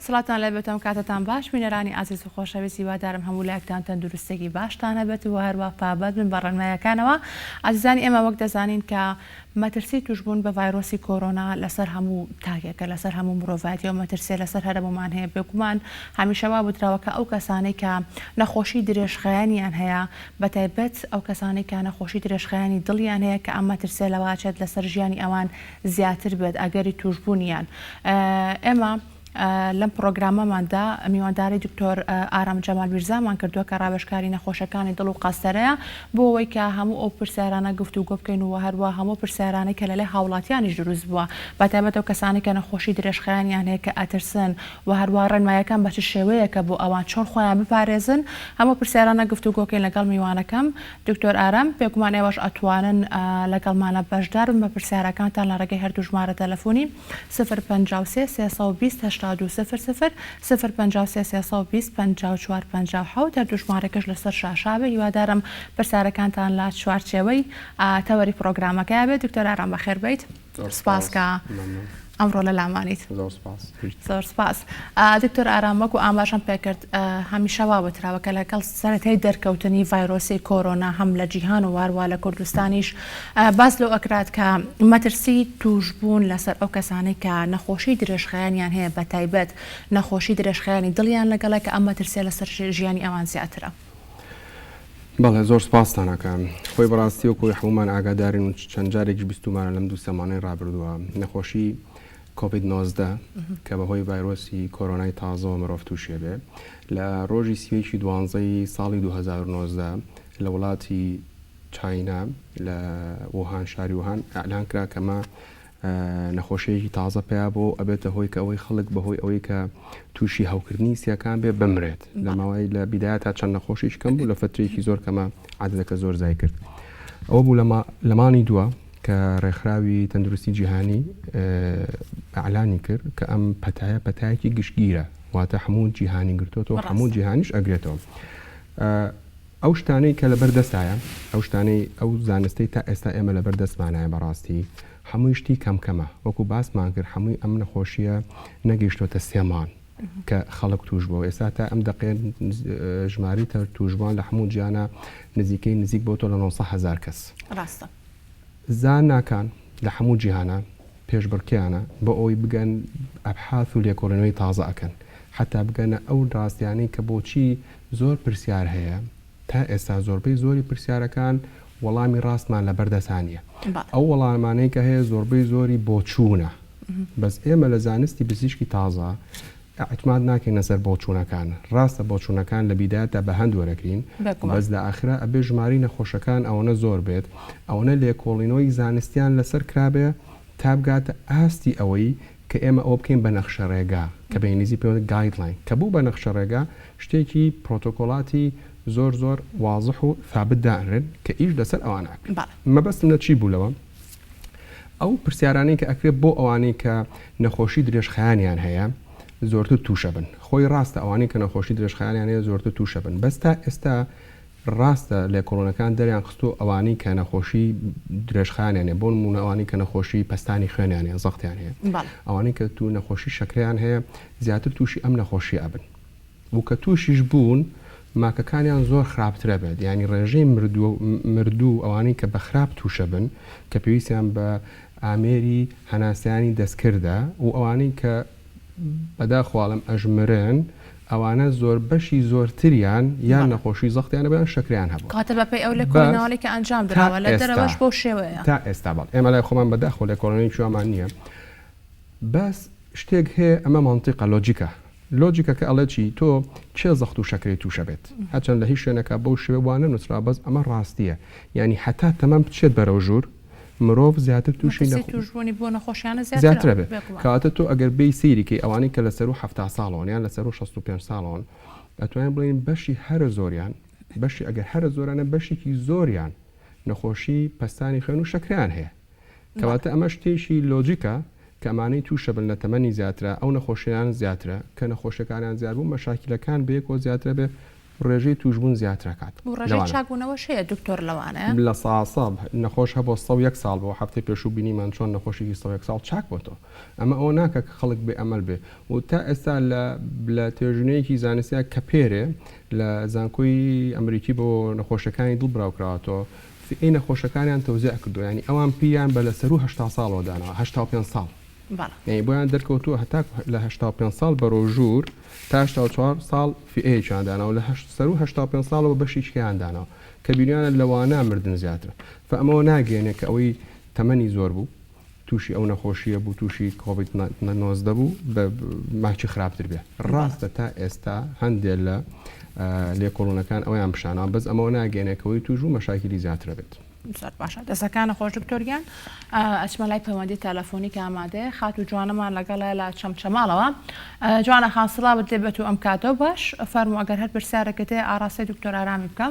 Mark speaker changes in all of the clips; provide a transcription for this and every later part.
Speaker 1: سڵاتان لەبێتم کاتتان باش بینەرانی ئازیز و خۆشەویستی وادارم هەموو لایەکتان تەندروستێکی باشتان هەبێت و هەروە پابەت بن بە ڕێنماییەکانەوە. ئازیزانی ئێمە وەک دەزانین کە مەترسی توشبوون بە ڤایرۆسی کۆرۆنا لەسەر هەموو تاگێکە لەسەر هەموو مرۆڤایەتی و مەترسێ لەسەر هەرمومان هەیە. بێگومان هەمیشەوا بوتراوەکە ئەو کەسانەی کە نەخۆشی درێژخایانیان هەیە بەتایبەت ئەو کەسانەی کە نەخۆشی درێژخایانی دڵیان هەیە کە ئەم مەترسێ لەواچێت لەسەر ژیانی ئەوان زیاتر بێت ئەگەری توشبوونیان. ئێمە لەم پرۆگرامەماندا میوانداری د.ئارام جەمال میرزامان کردووە کە راوێژكاری نەخۆشیەکانی دڵ و قەستەرەیە بۆ ئەوەی کە هەموو ئەو پرسیارانە گفتوگۆ بکەین و هەروە هەموو پرسیارانەی کە لەلای هاوڵاتیانیش دروست بووە بەتایبەت ئەو کەسانی کە نەخۆشی درێژخایانیان هەیە کە ئەترسن و هەروە ڕێنماییەکان بە چ شێوەیەکە بۆ ئەوان چۆن خۆیان بپارێزن هەموو پرسیارانە گفتوگۆکەین لەگەڵ میوانەکەم د.ئارام. پێکمان ئێوەش ئەتوانن لەگەڵمانە بەشدار بن بە پرسیارەکانتان لە ڕێگەی هەردوو ژمارە تەلەفۆنی 053 320 82 00 053 320 54 57 هەردوو ژمارەکەش لەسەر شاشابێ. هیوادارم پرسیارەکانتان لە چوارچێوەی تەوەری پرۆگرامەکە بێت. د.ئارام بەخێر بیت. سپاس کە ئەمڕۆ لە لامانیت. زۆر سپاس. د.ئارام وەکو ئاماژەم پێکرد هەمیشەوا وتراوە کە لەگەڵ سەرەتای دەرکەوتنی ڤایرۆسی کۆرۆنا هەم لە جیهان و هەروە لە کوردستانیش باس لەو ئەکرات کە مەترسی توشبوون لەسەر ئەو کەسانەی کە نەخۆشی درێژخایانیان هەیە بەتایبەت نەخۆشی درێژخایانی دڵیان لەگەڵە کە ئەم مەترسیە لەسەر ژیانی ئەوان زیاترە.
Speaker 2: بەڵێ زۆر سپاستانەکەم. خۆی بەڕاستی وەکوی هەمومان ئاگادارین و چەند جارێکی بیستمانە لەم دوو سەمانەی ڕابردووە نەخۆشی کۆڤید-19 کە بەهۆی ڤایرۆسی کۆرۆنای تازەوە مرۆڤ تووشێ بێ لە ڕۆژی سوێکی 12 ساڵی 2019 لە وڵاتی چاینا لە ووهان شاری ووهان ئەعلان کرا کەمە نەخۆشیەکی تازە پێیا بۆ ئەبێتە هۆی کە ئەوەی خەڵک بەهۆی ئەوەی کە تووشی هەوکردنی سیەکان بێ بمرێت لە ماوەی لە بیدایە تا چەند نەخۆشیش کەم بوو لە فترێکی زۆر کەمە عادەتەکە زۆر زای کرد. ئەوە بوو لەمانی دووە کە ڕێکخراوی تەندروستی جیهانی ئەعلانی کرد کە ئەم پەتایەکی گشتگیرە واتە هەموو جیهانی گرتوتەوە هەموو جیهانیش ئەگرێتەوە. ئەو شتانەی کە لەبەردەستایە ئەو شتانەی ئەو زانستەی تا ئێستا ئێمە لەبەردەستمانایە بەڕاستی هەمووی شتی کەمکەمە وەکو باسمان کرد هەمووی ئەم نەخۆشیە نەگەیشتۆتە سێمان کە خەڵک توش بووە. ئێستا تا ئەم دقێن ژماری توشبوان لە هەموو جیانە نزیک بۆ تۆ لە 900,000 کەس.
Speaker 1: ڕاستە
Speaker 2: زانناکان لە هەموو جیهانە پێشبڕکیانە بۆ ئەوی بگەن ئەبحاث و لێکۆڵینەوەی تازە ئەکەن حتا بگەنە ئەو ڕاستیانەی کە بۆچی زۆر پرسیار هەیە تا ئێستا زۆربەی زۆری پرسیارەکان وەڵامی ڕاستمان لە بەردەسانیە. ئەو وەڵامانەی کە هەیە زۆربەی زۆری بۆچوونە بەس ئێمە لە زانستی پزیشکی تازە ئەعتماد ناکەین لەسەر بۆچوونەکان. ڕاستە بۆچوونەکان لە بیدایەتە بە هەند وەرەگرین بەس لە ئاخرا ئەبێ ژماری نەخۆشەکان ئەوەنە زۆر بێت ئەوەنە لێکۆڵینەوەی زانستیان لەسەر کرابێ تا بگاتە ئاستی ئەوەی کە ئێمە ئەوە بکەین بە نەخشە ڕێگا کە بە ئینگلیزی پێوتە گایدلاین کە بوو بە نەخشە ڕێگا شتێکی پرۆتۆکۆڵاتی زۆر وازح و ثابت دانرن کە ئیش لەسەر ئەوان ئاکرێت. مەبەستم لە چی بوو لەوە ئەو پرسیارانەی کە ئەکرێت بۆ ئەوانەی کە نەخۆشی درێژخایانیان هەیە زۆرتر تووشە بن. خۆی ڕاستە ئەوانەی کە نەخۆشی درێژخایانیان هەیە زۆرتر تووشە بن بەس تا ئێستا ڕاستە لێکۆڵینەکان دەریان خستو ئەوانەی کە نەخۆشی درێژخایانیان هەیە بۆ نمونە ئەوانەی کە نەخۆشی پەستانی خوێنیان هەیە زەختیان هەیە ئەوانەی کە تو نەخۆشی شەکرەیان هەیە زیاتر تووشی ئەم نەخۆشی ئەبن و کە تووشیش بوون ماکەکانیان زۆر خراپترە بێت ینی ڕێژەی مردوو ئەوانەی کە بە خراپ تووشە بن کە پێویستیان بە ئامێری هەناسیانی دەستکردە و ئەوانەی کە بەداخواڵم ئەژمرن ئەوانە زۆر بەشی زۆرتریان یان نەخۆشی زەختیانە بەیان شەکریان هەبوو
Speaker 1: کاتە بەپێی ئەو لێکۆڵینەوەی کە ئەنجام درراوە لە دەرەوەش بۆ شێوەیە
Speaker 2: تا ئێستا بەڵ ئێمە لای خۆمان بەداخۆ لێکۆڵینەوەی شومان نییە بەس شتێک هەیە ئەمە مانتیقە لۆجیکە کە ئەڵێ چی تۆ چێ زەخت و شەکری تووشە بێت هەرچەند لە هیچ شوێنەکە بەو شێوە وانە نووسرا بەس ئەمە ڕاستیە ینی حتا تەمام بچێت بەرەو ژوور مرۆڤ زیاتر تووشی
Speaker 1: توشبوونی بۆ نەخۆشیانە
Speaker 2: زیاترە بێت کەواتە تۆ ئەگەر بێی سەیریکەی ئەوانەی کە لەسەر 70 ساڵۆن یان لەسەر 65 ساڵۆن ئەتوانین بڵین بەشی هەرە زۆریان بەشی ئەگەر هەرە زۆرانە بەشێکی زۆریان نەخۆشی پەستانی خوێن و شەکریان هەیە کەواتە ئەمە شتێکی لۆجیکە کە ئەمانەی تووشە بن لە تەمەنی زیاترە ئەو نەخۆشییان زیاترە کە نەخۆشیەکانیان زیاد بوو مەشاکلەکان بەیەکەوە زیاترە بێ ڕێژەی توشبوون زیاترەکات
Speaker 1: ڕێژەی چاکبوونەوە شەیە دکتۆر لەوانەیە
Speaker 2: لە ساسا نەخۆش هەبوو 100 ساڵ بۆ هەفتەی پێشوو بینیمان چۆن نەخۆشیی 100 ساڵ چاک بۆتەوە ئەمە ئەوە ناکە کە خەڵک بێ ئەمەل بێ و تا ئێستا لە توێژنەیەکی زانستیا کە پێرێ لە زانکۆی ئەمریکی بۆ نەخۆشەکانی دڵ براوکراتەوە فئەی نەخۆشەکانیان تەوزیع کردو ینی ئەوان پیان بە لە سەر و 80 ساڵەوە دانەوە 85 ساڵ بۆیان دەرکەوتووە هەتا لە 85 ساڵ بەرەو ژوور تا 84 ساڵ فئەیەکیان دانەوە لە سەر و 85 ساڵەوە بەشیچکیان دانەوە کە بیریانە لەوانە مردن زیاترە فەمەوە ناگەێنێ کە ئەوەی تەمەنی زۆر بوو تووشی ئەو نەخۆشیە بوو تووشی کۆڤید-19 بوو بە ماچی خراپتر بێ ڕاستە تا ئێستا هەندێک لە لێکۆڵونەکان ئەویان پیشانەوە بەس ئەمەوە ناگەێنێکەوەی توش و مەشاکلی زیاترە بێت
Speaker 1: باشە دەسەکانە خۆش دکتۆریان ئەچمە لای پەیوەندی تەلەفۆنی کە ئامادەیە خات و جوانەمان لەگەڵە لە چەمچەماڵەوە جوانە خانسڵاوت لێبێت و ئەم کاتەوە باش فەرموو ئەگەر هەر پرسیارەکەت هەیە ئاراستەی دکتۆر ئارامی بکە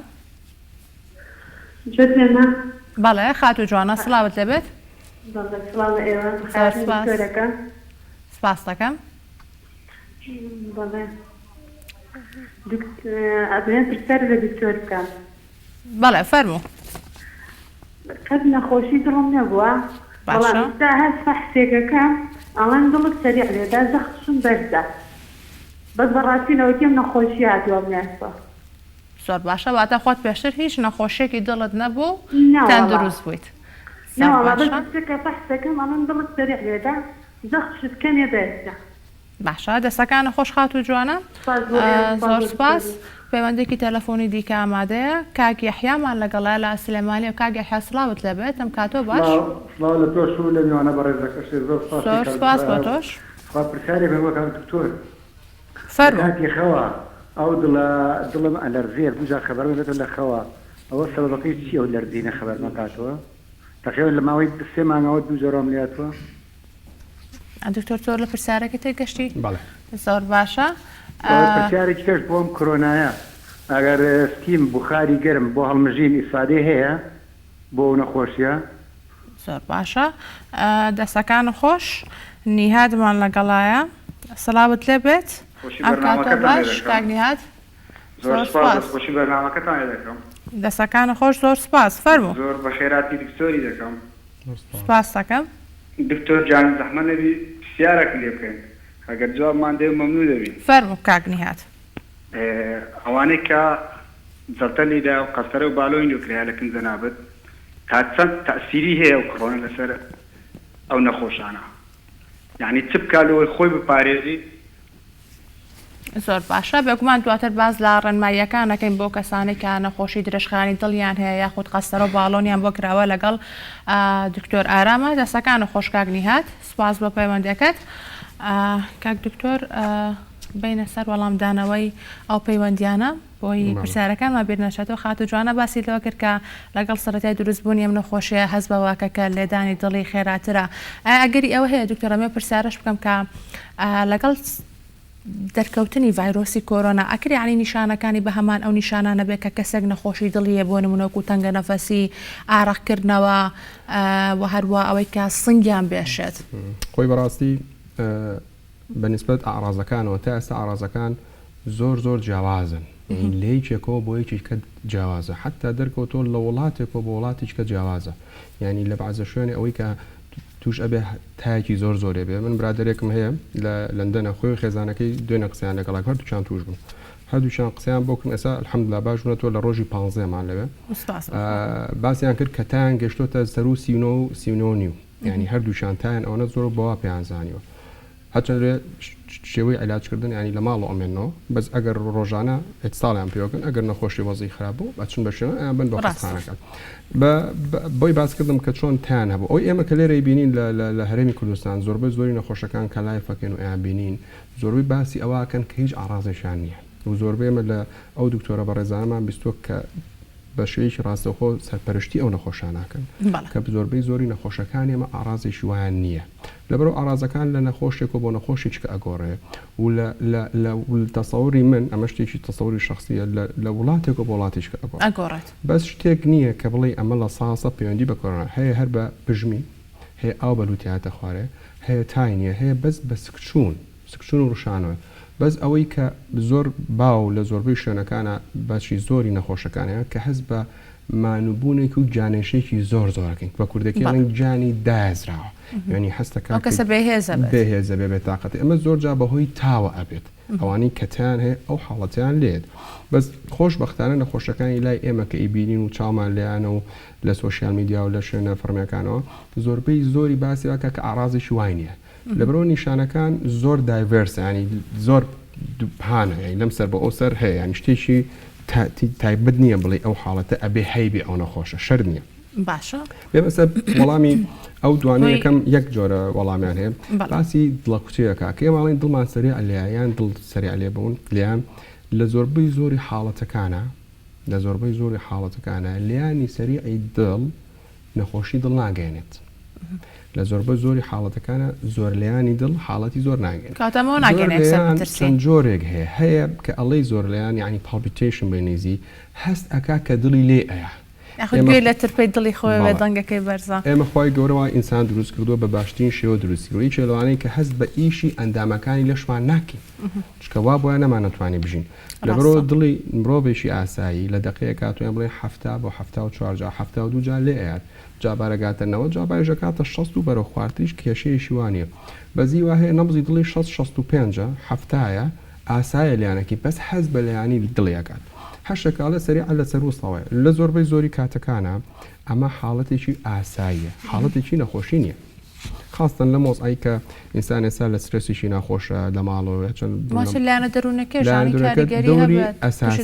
Speaker 1: بەڵێ خات و جوانە سڵاوت لێبێت سپاس دەکەم بەڵێ فەرموو
Speaker 3: قەت نەخۆشی دڵم نەبووە بەڵام تا هەست فەحسێکەکەم ئەڵەن دڵت سەریع لێدا زەختشم بەرزە بەس بەڕاستینەوەکیم نەخۆشی هاتووە بنیاسە
Speaker 1: زۆر باشە واتە خۆت پێشتر هیچ نەخۆشیێکی دڵت نەبوو تەندروست بوویت
Speaker 3: نەوەڵابەکە فەحسەکەم ئەڵەن دڵت سەریع لێدا زەختشت کەمێ بەرزە
Speaker 1: باشە دەسەکانە خۆش خات و جوانە زۆر سپاس پەیوەندێکی تەلەفۆنی دیکە ئامادەیە کاک یەحیامان لەگەڵا لە سلێمانی و کاک یەحیا سڵاوت لەبێت ئەم کاتۆ باش
Speaker 4: لە تۆش و لە میوانە بەڕێزەکەشێ
Speaker 1: زۆر سپاس بۆ تۆش
Speaker 4: پرسیارێک بەوەکان دکتۆر
Speaker 1: فەرموو
Speaker 4: کاتی خەوە ئەو دڵم ئەلەرزیە بوجا خەبەر بێتە لە خەوە ئەوە سەبەبەکەی چییە و لەرزینە خەبەر مەکاتەوە تەخێ لە ماوەی 3 مانگەوە دوو جۆرەم لاتوە
Speaker 1: دکتۆر تۆر لە پرسیارەکە تێگەشتی زۆر باشە
Speaker 4: پرسیارێکی کەش بۆم کۆرۆنایە ئەگەر ستیم بخاری گەرم بۆ هەڵمژین ئیسادێ هەیە بۆ نەخۆشیە
Speaker 1: زۆر باشە دەسەکان خۆش نیهادمان لەگەڵایە سڵاوت لێ بێت ئەم کاتۆ باش کاک نیهاد
Speaker 5: زۆر سپاس خۆشی بەرنامەکەتان دەکەم
Speaker 1: دەسەکان خۆش زۆر سپاس فەرموو
Speaker 5: زۆر بە خێراتی دکتۆری دەکەم
Speaker 1: سپاس دەکەم
Speaker 5: دکتۆر جان زەحمە نەبی پرسیارێک لێ بکەین ئەگەر جوابمان دێ مەمنوو دەبین
Speaker 1: فەرموو کاک نیهاد
Speaker 5: ئەوانەی کە زەڵتەلیدا و قەستەرە و باڵۆی نوکریا لە کنزە نابێت تا چەند تەئسیری هەیە و کڕۆنە لەسەر ئەو نەخۆشانە یعنی چ بکالەوەی خۆی بپارێزی
Speaker 1: زۆر باشە بێگومان دواتر باز لە ڕێنماییەکانەکەین بۆ کەسانی کە نەخۆشی درێژخانی دڵیان هەیە یاخود قەستەرە و باڵۆنیان بۆ کراوە لەگەڵ دکتۆر ئارامە دەسەکانە خۆش کاک نیهاد سپاس بۆ پەیوەندەکەت کاک دکتۆر بینە سەر وەڵامدانەوەی ئەو پەیوەندیانە بۆی پرسیارەکانمان بیر نەچێتەوە خات و جوانە باسی لەوە کرد کە لەگەڵ سەرەتای دروستبوونی ئەم نەخۆشیە هەست بە واکەکە لێدانی دڵی خێراترە ئەگەری ئەوە هەیە دکتۆرەمێ پرسیارەش بکەم کە لەگەڵ دەرکەوتنی ڤایرۆسی کۆرۆنا ئەکری عنی نیشانەکانی بە هەمان ئەو نیشانانە بێت کە کەسێک نەخۆشی دڵیە بۆ نمونەوەکو تەنگە نەفەسی ئاڕەقکردنەوە و هەروە ئەوەی کە سنگیان بێشێت
Speaker 2: خۆی بەڕاستی بەنسبەت ئاڕازەکانەوە تا ئێستا ئاڕازەکان زۆر جیاوازن لەیەکێکەوە بۆ یەکێککە جیاوازە حتا دەرکەوتۆ لە وڵاتێکەوە بۆ وڵاتێککە جیاوازە یعنی لە بەعزە شوێنی ئەوەی کە توش ئەبێ تایەکی زۆرێ بێ من برادێکم هەیە لە لەندەنە خۆی خێزانەکەی دوێنە قسەیان لەگەڵک هەردووچان توش بوون هەردووچان قسەیان بۆکن ئێستا الحەمدوللا باش بوونەتەوە لە ڕۆژی 15مان لەوێ باسییان کرد کە تایان گەشتۆتە سەر و 39 یعنی هەردووچان تایان ئەوەنە زۆر بەوا پێیانزانیوە هەچەندێ شێوەی عیلاجکردن ینی لە ماڵ ئەمێنەوە بەس ئەگەر ڕۆژانە ساڵیان پێوەکەن ئەگەر نەخۆشی وەزی خراپ بوو بەچون بەشێنە ئەیان بن بە قەستخانەکان بۆی باسکردم کە چۆن تیان هەبوو ئەوی ئێمە کە لێرەی بینین لە هەرێمی کوردستان زۆربەی زۆری نەخۆشەکان کە لایفەکەن و ئەیان بینین زۆربەی باسی ئەوەکەن کە هیچ ئاڕازێکیان نییە و زۆربەی ئێمە لە ئەو دکتۆرە بەڕێزانەمان بیستوە کە بە شێوەیەکی ڕاستەوخۆ سەرپەرشتی ئەو نەخۆشانەکەن کە زۆربەی زۆری نەخۆشەکان ئێمە ئاڕازێکی وایان نییە لەبەرەوە ئاڕازەکان لە نەخۆشێک و بۆ نەخۆشی چکە ئەگۆڕێ و لە تەسەوری من ئەمە شتێکی تەسەوری شخصیە لە وڵاتێک و بۆ وڵاتێککە ئەگۆڕێت بەس شتێک نییە کە بڵێ ئەمە لە ساسە پەیوەندی بە کۆرۆنا هەیە هەر بە پژمی هەیە ئاو بەلوتیاتە خوارێ هەیە تاینیە هەیە بەس بە سکچون و ڕوشانەوە بەس ئەوەی کە زۆر باو لە زۆربەی شوێنەکانە بەشی زۆری نەخۆشەکانەیە کە هەست بە مانوبوونێک و جانێشێکی زۆر زۆرەکەین بە کوردەکەڵین جانی دازراوە ینی هەستەکە
Speaker 1: کەسە
Speaker 2: بێهێزە بێ بێتاقەتی ئەمە زۆر جا بەهۆی تاوە ئەبێت ئەوانەی کەتیان هەیە ئەو حاڵەتیان لێت بەس خۆشبەختانە نەخۆشەکانی لای ئێمە کە ئیبینین و چاومان لێیانە و لە سۆشیال میدیا و لە شوێنە فەرمیەکانەوە زۆربەی زۆری باسی واکە کە ئاڕازێکی وای نییە لەبەرۆ نیشانەکان زۆر دایڤرس ینی زۆر دوپانە لەم سەر بە ئەو سەر هەیە ینی شتێکی تایبەت نییە بڵێ ئەو حاڵەتە ئەبێ هەیبێ ئەو نەخۆشە شەر نییە
Speaker 1: باشە
Speaker 2: بێ بەسە وەڵامی ئەو دوانە یەکەم یەک جۆرە وەڵامیان هەیە باسی دڵە کوچەیەکە کە ماڵین دڵمان سەری ئەلیان دڵ سەری ئەلێ بوون لیان لە زۆربەی زۆری حاڵەتەکانە لە زۆربەی زۆری حاڵەتەکانە لیانی سەریعی دڵ نەخۆشی دڵ ناگەێنێت لە زۆربەی زۆری حاڵەتەکانە زۆر لیانی دڵ حاڵەتی زۆر ناگەێت چەند جۆرێک هەیە کە ئەڵەی زۆر لیان یعنی پاڵپیتیشن بەنێزی هەست ئەکا کە دڵی لێ ئەیە
Speaker 1: گوێ لە ترپەی دڵی خۆی بێ دەنگەکەی بەرزە
Speaker 2: ئێمە خۆی گەورەوە ئینسان دروست کردووە بە باشترین شێوە دروستکردی چێلوانەی کە هەست بە ئیشی ئەندامەکانی لەشمان ناکەین چکەوا بۆیان نەمانەتوانێت بژین لەبەرۆ دڵی مرۆڤێکی ئاسایی لە دقەیە کاتویان بڵێ 70 بۆ 74 جا 72 جا لێ ئەیات جابارەگاتەنەوە جابارێژەکاتە 60 و بەرە خواردریش کێشەیەشی وانە بەزی وا هەیە نەبزی دڵی 65 هەفتایە ئاسایە لیانەکی بەس حەز بە لایانی دڵیەکات هەشتێکاڵە سەریع لە سەروستەوەی لە زۆربەی زۆری کاتەکانە ئەمە حاڵەتێکی ئاساییە حاڵەتێکی نەخۆشی نییە خاستن لە مۆزایی کە ئینسان ێستا لە سترێسیشی ناخۆشە لە ماڵەوە
Speaker 1: لایەنە دەروونەکەی
Speaker 2: ئەساسی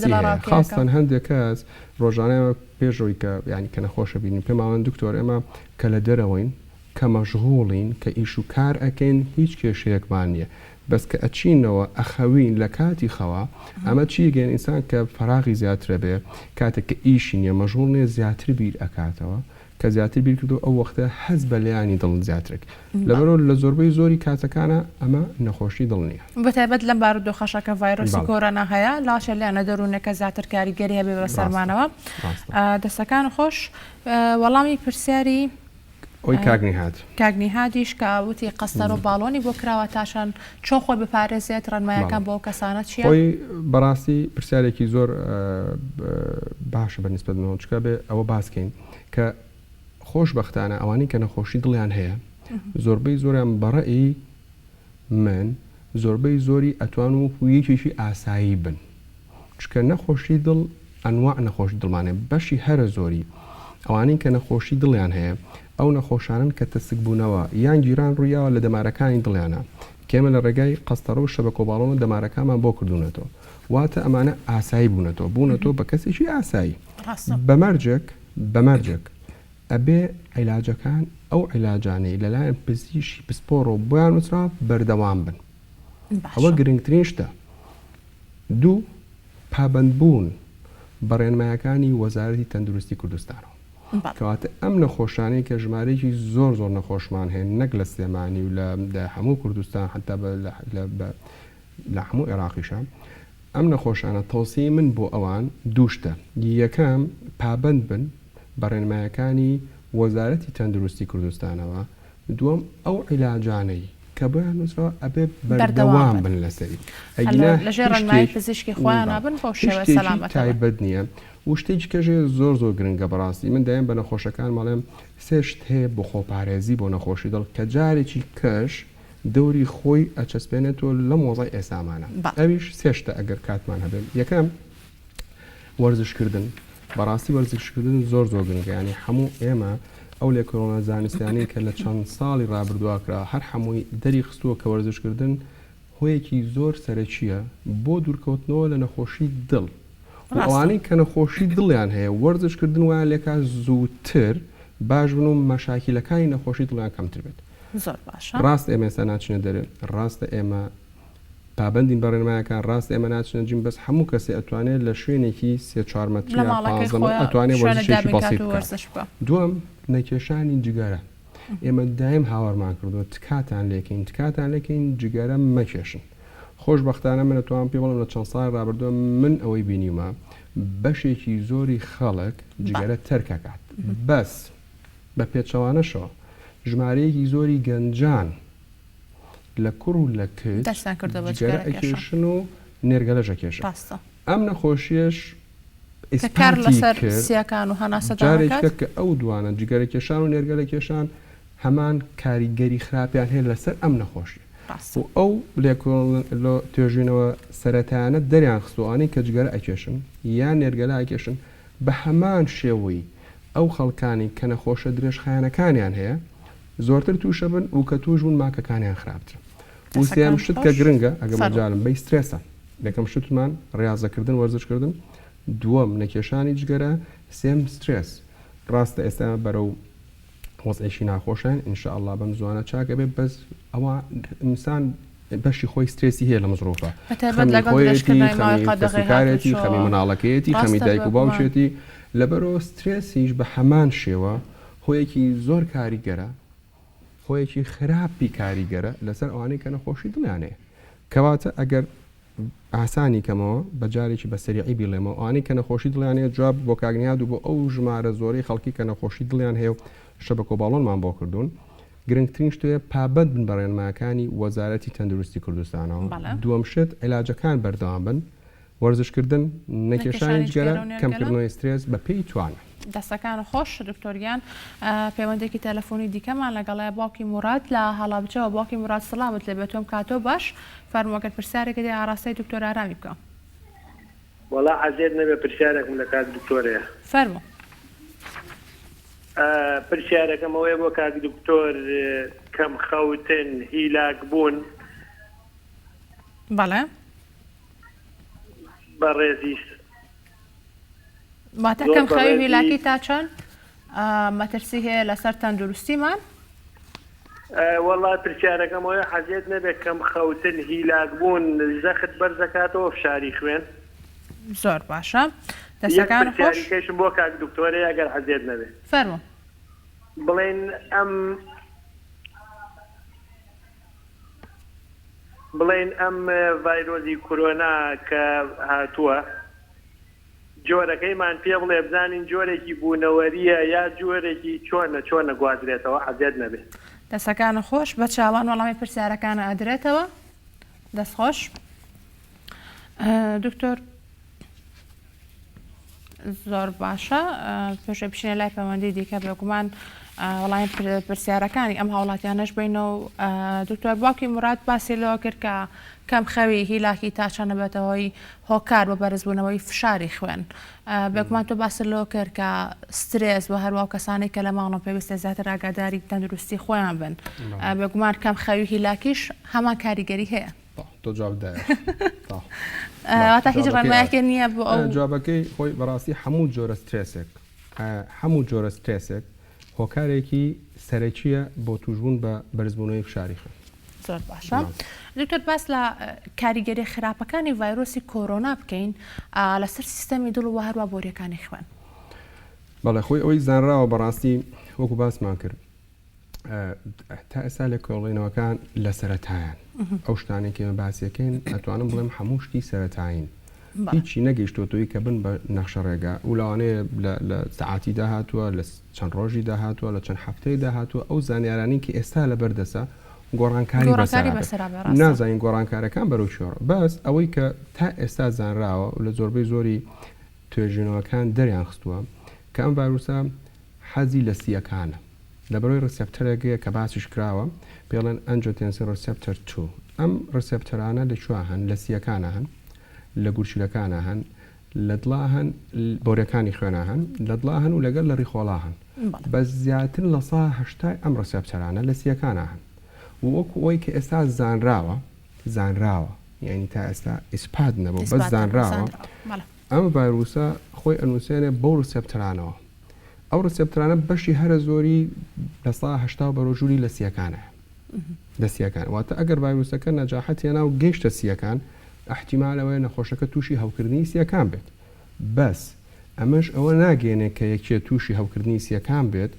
Speaker 2: خاستن هەندێک کەس ڕۆژانەیە پێشەوەی کە ینی کە نەخۆشە بینین پێماوەن دکتۆر ئێمە کە لە دەرەوەین کە مەشغوڵین کە ئیش و کار ئەکەین هیچ کێشەیەکمان نییە بەس کە ئەچینەوە ئەخەوین لە کاتی خەوا ئەمە چی گەن ئینسان کە فەراغی زیاترە بێ کاتێک کە ئیشی نیە مەژغوڵ نیە زیاتر بیر ئەکاتەوە کە زیاتر بیر کردو ئەو وەختە حەز بە لایانی دڵ زیاترێک لەبەرۆ لە زۆربەی زۆری کاتەکانە ئەمە نەخۆشی دڵ نییە
Speaker 1: بەتایبەت لەم بارودۆخەشەکە ڤایرۆسی کۆرۆنا هەیە لاشە لایەنە دەروونەکە زیاتر کاریگەری هەبێ بە سەرمانەوە دەستەکان خۆش وەڵامی پرسیاری
Speaker 2: ئەوی کاگنی
Speaker 1: هاتیش کە وتی قەستەرە و باڵۆنی بۆ کراوە تاشان چۆن خۆی بپارێزێت ڕەنمایەکان بۆ کەسانە چیە؟
Speaker 2: خۆی بەڕاستی پرسیارێکی زۆر باشە بەنسبەتەوە چکە بێ ئەوە باسکەین کە خۆشبەختانە ئەوانەی کە نەخۆشی دڵیان هەیە زۆربەی زۆریان بەڕێی من زۆربەی زۆری ئەتوان و یەکێکی ئاسایی بن چکە نەخۆشی دڵ ئەنواع نەخۆشی دڵمانێ بەشی هەرە زۆری ئەوانەی کە نەخۆشی دڵیان هەیە ئەو نەخۆشانن کە تەسک بوونەوە یان گیران ڕوویاوە لە دەمارەکانی دڵیانە کێمە لە ڕێگای قەستەرە و شەبەکە و باڵۆنە دەمارەکانمان بۆ کردوونەتەوە واتە ئەمانە ئاسایی بوونەتەوە بە کەسێکی ئاسایی بەمەرجێک ئەبێ عیلاجەکان ئەو عیلاجانەی لەلایەن پزیشکی پسپۆڕۆ بۆیان وچرا بەردەوام بن ئەوە گرنگترین شتە دوو پابەندبوون بە ڕێنمایەکانی وەزارەتی تەندروستی کوردستانەوە کەواتە ئەم نەخۆشانەی کە ژمارەیەکی زۆر نەخۆشمان هەیە نەک لە سلێمانی و لە هەموو کوردستان حتا لە هەموو عێراقیشە ئەم نەخۆشانە تەوسیەی من بۆ ئەوان دووشتە یەکەم پابەند بن بە ڕێنمایەکانی وەزارەتی تەندروستی کوردستانەوە دووەم ئەو عیلاجانەی کە بۆیان نووسرەوە ئەبێ بەردەوام بن لەسەری
Speaker 1: لەژێر ڕێنمایی پزیشکی خۆیان نابن بۆ شێوە سەلامەت
Speaker 2: تایبەت نییە و شتێکی کەژێ زۆر گرنگە بەڕاستی من دایم بە نەخۆشەکان ماڵێم سێشت هەیە بۆ خۆپارێزی بۆ نەخۆشی دڵ کە جارێکی کەش دەوری خۆی ئەچەسپێنێتەوە لە مۆزای ئێسامانە ئەویش سێشتە ئەگەر کاتمان هەبێت یەکەم وەرزشکردن بەڕاستی وەرزشکردن زۆر گرنگە ینی هەموو ئێمە ئەو لێ کۆرۆنا زانستیانی کە لە چەند ساڵی ڕابردوواکرا هەر هەمووی دەری خستووە کە وەرزشکردن هۆیەکی زۆر سەرەکیە بۆ دوورکەوتنەوە لە نەخۆشی دڵ ئەوانەی کە نەخۆشی دڵیان هەیە وەرزشکردن وایە لێکا زووتر باش بن و مەشاکیلەکانی نەخۆشی دڵیان کەمتر بێت ڕاست ئێمە ئێستا ناچنە دەرێ ڕاستە ئێمە پابندین بە ڕێنمایەکان ڕاست ئێمە ناچنە جیم بەس هەموو کەسێ ئەتوانێت لە شوێنێکی 3-4 مەتر ئەتوانێت وەرزشێکی بەسیط بکات دووەم نەکێشانی جگەرە ئێمە دایم هاوارمان کردووە تکاتان لێکین جگەرە مەکێشن خۆشبەختانە من ئەتوان پێ بڵم لە چەند ساڵی ڕابردووە من ئەوەی بینیمە بەشێکی زۆری خەڵک جگەرە تەرکەکات بەس بە پێچەوانەشەوە ژمارەیەکی زۆری گەنجان لە کوڕ و لە کچ جگەرە ئەکێشن و نێرگەلەش ئەکێشن. ئەم نەخۆشیەش
Speaker 1: کار لەسەر سیەکان و
Speaker 2: هەناسەجارێکە کە ئەو دوانە جگەرەکێشان و نێرگەلەکێشان هەمان کاریگەری خراپیان هەیە لەسەر ئەم نەخۆشی و ئەو توێژینەوە سەرەتایانە دەریان خستوانی کە جگەرە ئەکێشن یان نێرگەلە ئەکێشن بە هەمان شێوەی ئەو خەڵکانی کە نەخۆشە درێژخایەنەکانیان هەیە زۆرتر تووشە بن و کە توش بوون ماکەکانیان خراپتر. وسیام شت کە گرنگە ئەگە مەجالم بەی سترێسە یەکەم شتمان ڕاضەکردن وەرزشکردن، دووەم نەکێشانی جگەرە، سێم سترێس. ڕاستە ئێستا بەرەو وەزعێکی ناخۆشن ئینشاءالله بەم زوانە چاکە بێت بەس ئەوە ئینسان بەشی خۆی سترێسی هەیە لە مزرۆفە خەمیخۆیەتی خەمی مناڵەکەیەتی خەمی دایک و باوچێتی لەبەرەوە سترێسیش بە هەمان شێوە خۆیەکی زۆر کاریگەرە خۆیەکی خراپی کاریگەرە لەسەر ئەوانەی کە نەخۆشی دڵیانەیە. کەواتە ئەگەر ئاسانی کەمەوە بەجارێکی بە سەریعی بیڵێمەوە ئەوانەی کە نەخۆشی دڵیانەیە جواب بۆ کاگنیاد و بۆ ئەو ژمارە زۆرەی خەڵکی کە نەخۆشی دڵیان هەیە و شەبە کۆباڵۆنمان بۆ کردوون گرنگترین شتوێ پابەت بن بە ڕێنمایەکانی وەزارەتی تەندروستی کوردستانەوە. دووەم شت عیلاجەکان بەردەوام بن، وەرزشکردن، نەکێشانی جگەرە، کەمکردنەوەی سترێس بە پێی توانە.
Speaker 1: دەستەکان خۆش دکتۆریان پەیوەندێکی تەلەفۆنی دیکەمان لەگەڵای باوکی موراد لە هەڵابجەوە. باوکی موراد سڵامت لێ بێتۆم کاتۆ باش فەرمووەگەر پرسیارێکی دێ ئاراستەی دکتۆر ئارامی بکەم.
Speaker 6: وەڵا عەزیز نەبێ پرسیارێکم لە کات دکتۆرەیە.
Speaker 1: فەرموو.
Speaker 6: پرسیارەکەم ئەوەیە بۆ کاک دکتۆر کەم خەوتن هیلاک بوون
Speaker 1: بەڵێ
Speaker 6: بەڕێزی
Speaker 1: واتە کەم خەوی هیلاکی تا چەند مەترسی هەیە لەسەر تەندروستیمان؟
Speaker 6: وەڵا پرسیارەکەم ئەوەیە حەزیت نەبێت کەم خەوتن هیلاک بوون زەخت بەرزەکاتەوە فشاری خوێن.
Speaker 1: زۆر باشە. دەستەکان خۆش
Speaker 6: کەشم بۆ کاک دکتۆرەیە ئەگەر حەزیت نەبێت
Speaker 1: فەرموو.
Speaker 6: بڵێن ئەم ڤایرۆزی کۆرۆنا کە هاتووە جۆرەکەیمان پێ بڵێ بزانین جۆرێکی بوونەوەریە یا جۆرێکی چۆنە گوازرێتەوە حەزیت نەبێت.
Speaker 1: دەستەکانە خۆش بە چاوان وەڵامی پرسیارەکانە ئەدرێتەوە. دەست خۆش. دکتۆر زۆر باشە پێشە بشینە لای پەیوەندی دیکە بێگومان وەڵامی پرسیارەکانی ئەم هاوڵاتیانەش بینەوە. دکتۆر باوکی موراد باسی لەوە کرد کە کەم خەوی هیلاکی تا چەند بێتەوەی هۆکار بە بەرزبوونەوەی فشاری خوێن. بێگومان تۆ باسی لەوە کرد کە سترێس و هەروە کەسانی کە لە ماڵەوە پێویستە زیاتر ئاگاداری تەندروستی خۆیان بن. بێگومان کەم خەوی هیلاکیش هەمان کاریگەری هەیە.
Speaker 2: تۆ جوابدایە.
Speaker 1: واتە هیچ ڕێنمایەکی نییە بۆ ئەو
Speaker 2: جوابەکەی خۆی بەڕاستی هەموو جۆرە سترێسێک هۆکارێکی سەرەکیە بۆ توشبوون بە بەرزبوونەوەی فشاری خوێن.
Speaker 1: زۆر باشە. دکتۆر باس لە کاریگەری خراپەکانی ڤایرۆسی کۆرۆنا بکەین لەسەر سیستەمی دڵ و هەروە بۆریەکانی خوێن.
Speaker 2: بەڵێ خۆی ئەوەی زانراوە بەڕاستی وەکو باسمان کرد تا ئێستا لە کۆڵێنەوەکان لە سەرەتایان ئەو شتانێکی ئێمە باسیەکەین ئەتوانم بڵێم هەموو شتی سەرەتاین هیچی نەگەیشتۆتەوەی کە بن بە نەخشە ڕێگا و لەوانەیە لە سەعاتی داهاتووە لە چەند ڕۆژی داهاتووە لە چەند هەفتەی داهاتووە ئەو زانیارانی کە ئێستا لەبەردەسە گۆڕانکاری بەسەرا نازانین گۆڕانکارەکان بەرەو شۆڕ بەس ئەوەی کە تا ئێستا زانراوە و لە زۆربەی زۆری توێژینەوەکان دەریان خستووە کە ئەم ڤایرۆسە حەزی لە سیەکانە لەبەرەوەی ڕسێپتەرێکەیە کە باسیش کراوە پێڵێن ئەنجۆتێنسین ڕسێپتەر 2 ئەم ڕسێپتەرانە لەکوێ هەن لە سیەکانە هەن لە گورچیلەکانە هەن لە دڵا هەن بۆریەکانی خوێنە هەن لە دڵا هەن و لەگەڵ لە ڕیخۆڵا هەن بە زیاتر لە 180 ئەم ڕسێپتەرانە لە سیەکانە هەن وەکو ئەوەی کە ئێستا زانراوە یعنی تا ئێستا ئیسپات نەبوو بەس زانراوە ئەم ڤایرۆسە خۆی ئەنووسێنێ بۆ ڕسێپتەرانەوە ئەو ڕسێپتەرانە بەشی هەرە زۆری لە 180 بەرۆژووری لە سیەکانە لە سیەکان واتە ئەگەر ڤایرۆسەکە نەجاحەت هێنا و گەیشتە سیەکان احتیمالەوەی نەخۆشەکە تووشی هەوکردنی سیەکان بێت بەس ئەمەش ئەوە ناگەێنێت کە یەکێ تووشی هەوکردنی سیەکان بێت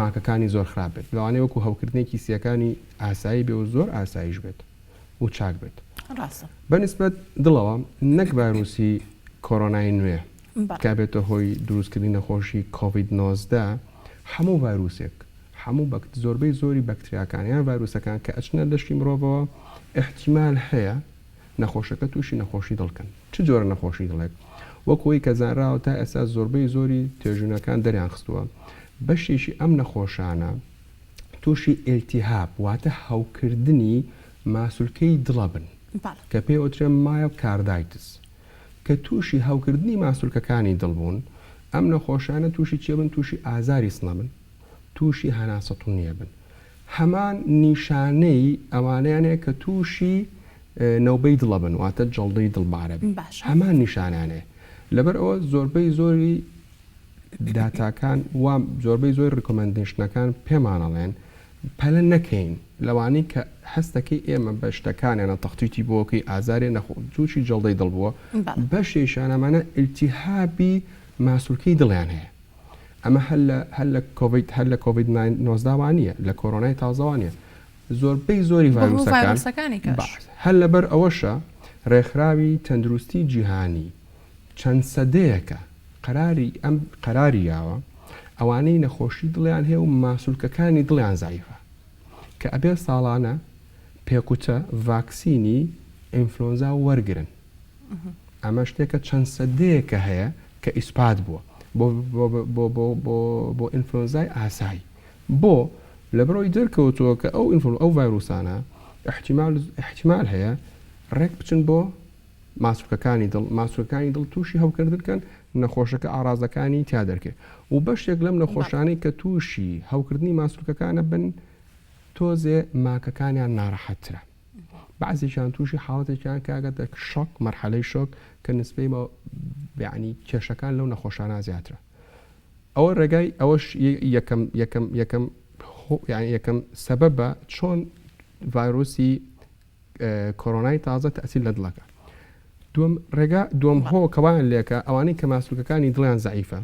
Speaker 2: ماکەکانی زۆر خراپ بێت لەوانەیە وەکو هەوکردنێکی سیەکانی ئاسایی بێ و زۆر ئاساییش بێت و چاک بێت بەنسبەت دڵەوە نەک ڤایرۆسی کۆرۆنای نوێ کابێتە هۆی دروستکردنی نەخۆشی کۆڤید 19 هەموو ڤایرۆسێک هەموو زۆربەی زۆری بەکتریاکانیان ڤایرۆسەکان کە ئەچنە لەشی مرۆڤەوە احتیمال هەیە نەخۆشەکە تووشی نەخۆشی دڵکەن. چ جۆرە نەخۆشی دڵێک وەکۆی کە زانراوە تا ئێستا زۆربەی زۆری تێژوونەکان دەریان خستووە بەشێکی ئەم نەخۆشانە تووشی ئیلتیهاب واتە هەوکردنی ماسوولکەی دڵە بن کە پێی ئۆترێ مایە کاردایتس کە تووشی هەوکردنی ماسوولکەکانی دڵبوون ئەم نەخۆشانە تووشی چێ بن تووشی ئازاری سنە بن تووشی هەناسەتونیە بن هەمان نیشانەی ئەوانیانەیە کە تووشی نەوبەی دڵە بن واتە جەڵدەی دڵبارە بن هەمان نیشانانەیە لەبەر ئەوە زۆربەی زۆری داتاکان وام زۆربەی زۆر ڕکۆمەندیشنەکان پێمانەڵێن پەلە نەکەین لەوانی کە هەستەکەی ئێمە بە شتەکانیانە تەختیتی بۆکەی ئازارێ تووشی جەڵدەی دڵ بووە بەشێشانەمانە ئیلتیهابی ماسوولکەی دڵیان هەیە ئەمە هەل لە کۆڤید 19 لە کۆرۆنای تازەوانە زۆربەی زۆری ڤایرۆسەکانی هەل لەبەر ئەوەشە ڕێکخراوی تەندروستی جیهانی چەند سەدەیەکە قەراری یاوە ئەوانەی نەخۆشی دڵیان هەیە و ماسوولکەکانی دڵیان زایفە کە ئەبێ ساڵانە پێکوتە ڤاکسینی ئینفلۆنزا وەرگرن ئەمە شتێکە چەند سەدەیەکە هەیە کە ئیسپات بووە بۆ ئینفلۆنزای ئاسایی بۆ لەبەرەوەی دەرکەوتووە کە ئەو ڤایرۆسانە احتیمال هەیە ڕێک بچن بۆ ماسوولەکانی دڵ تووشی هەوکردنکەن نەخۆشەکە ئارازەکانی تیا دەرکێت و بەشێک لەم نەخۆشانەی کە تووشی هەوکردنی ماسوولکەکانە بن تۆزێ ماکەکانیان ناڕەحەتترە بەعزێکیان تووشی حاڵەتێکیان کاگەتە شۆک مەرحەلەی شۆک کە نسبەی یعنی کێشەکان لەو نەخۆشانە زیاترە ئەوە ڕێگای ئەوەش یەکەم سەبەبە چۆن ڤایرۆسی کۆرۆنای تازە تەئسیر لە دڵەکە دوم هۆ کەوایان لێکە ئەوانەی کە ماسوولکەکانی دڵیان زعیفە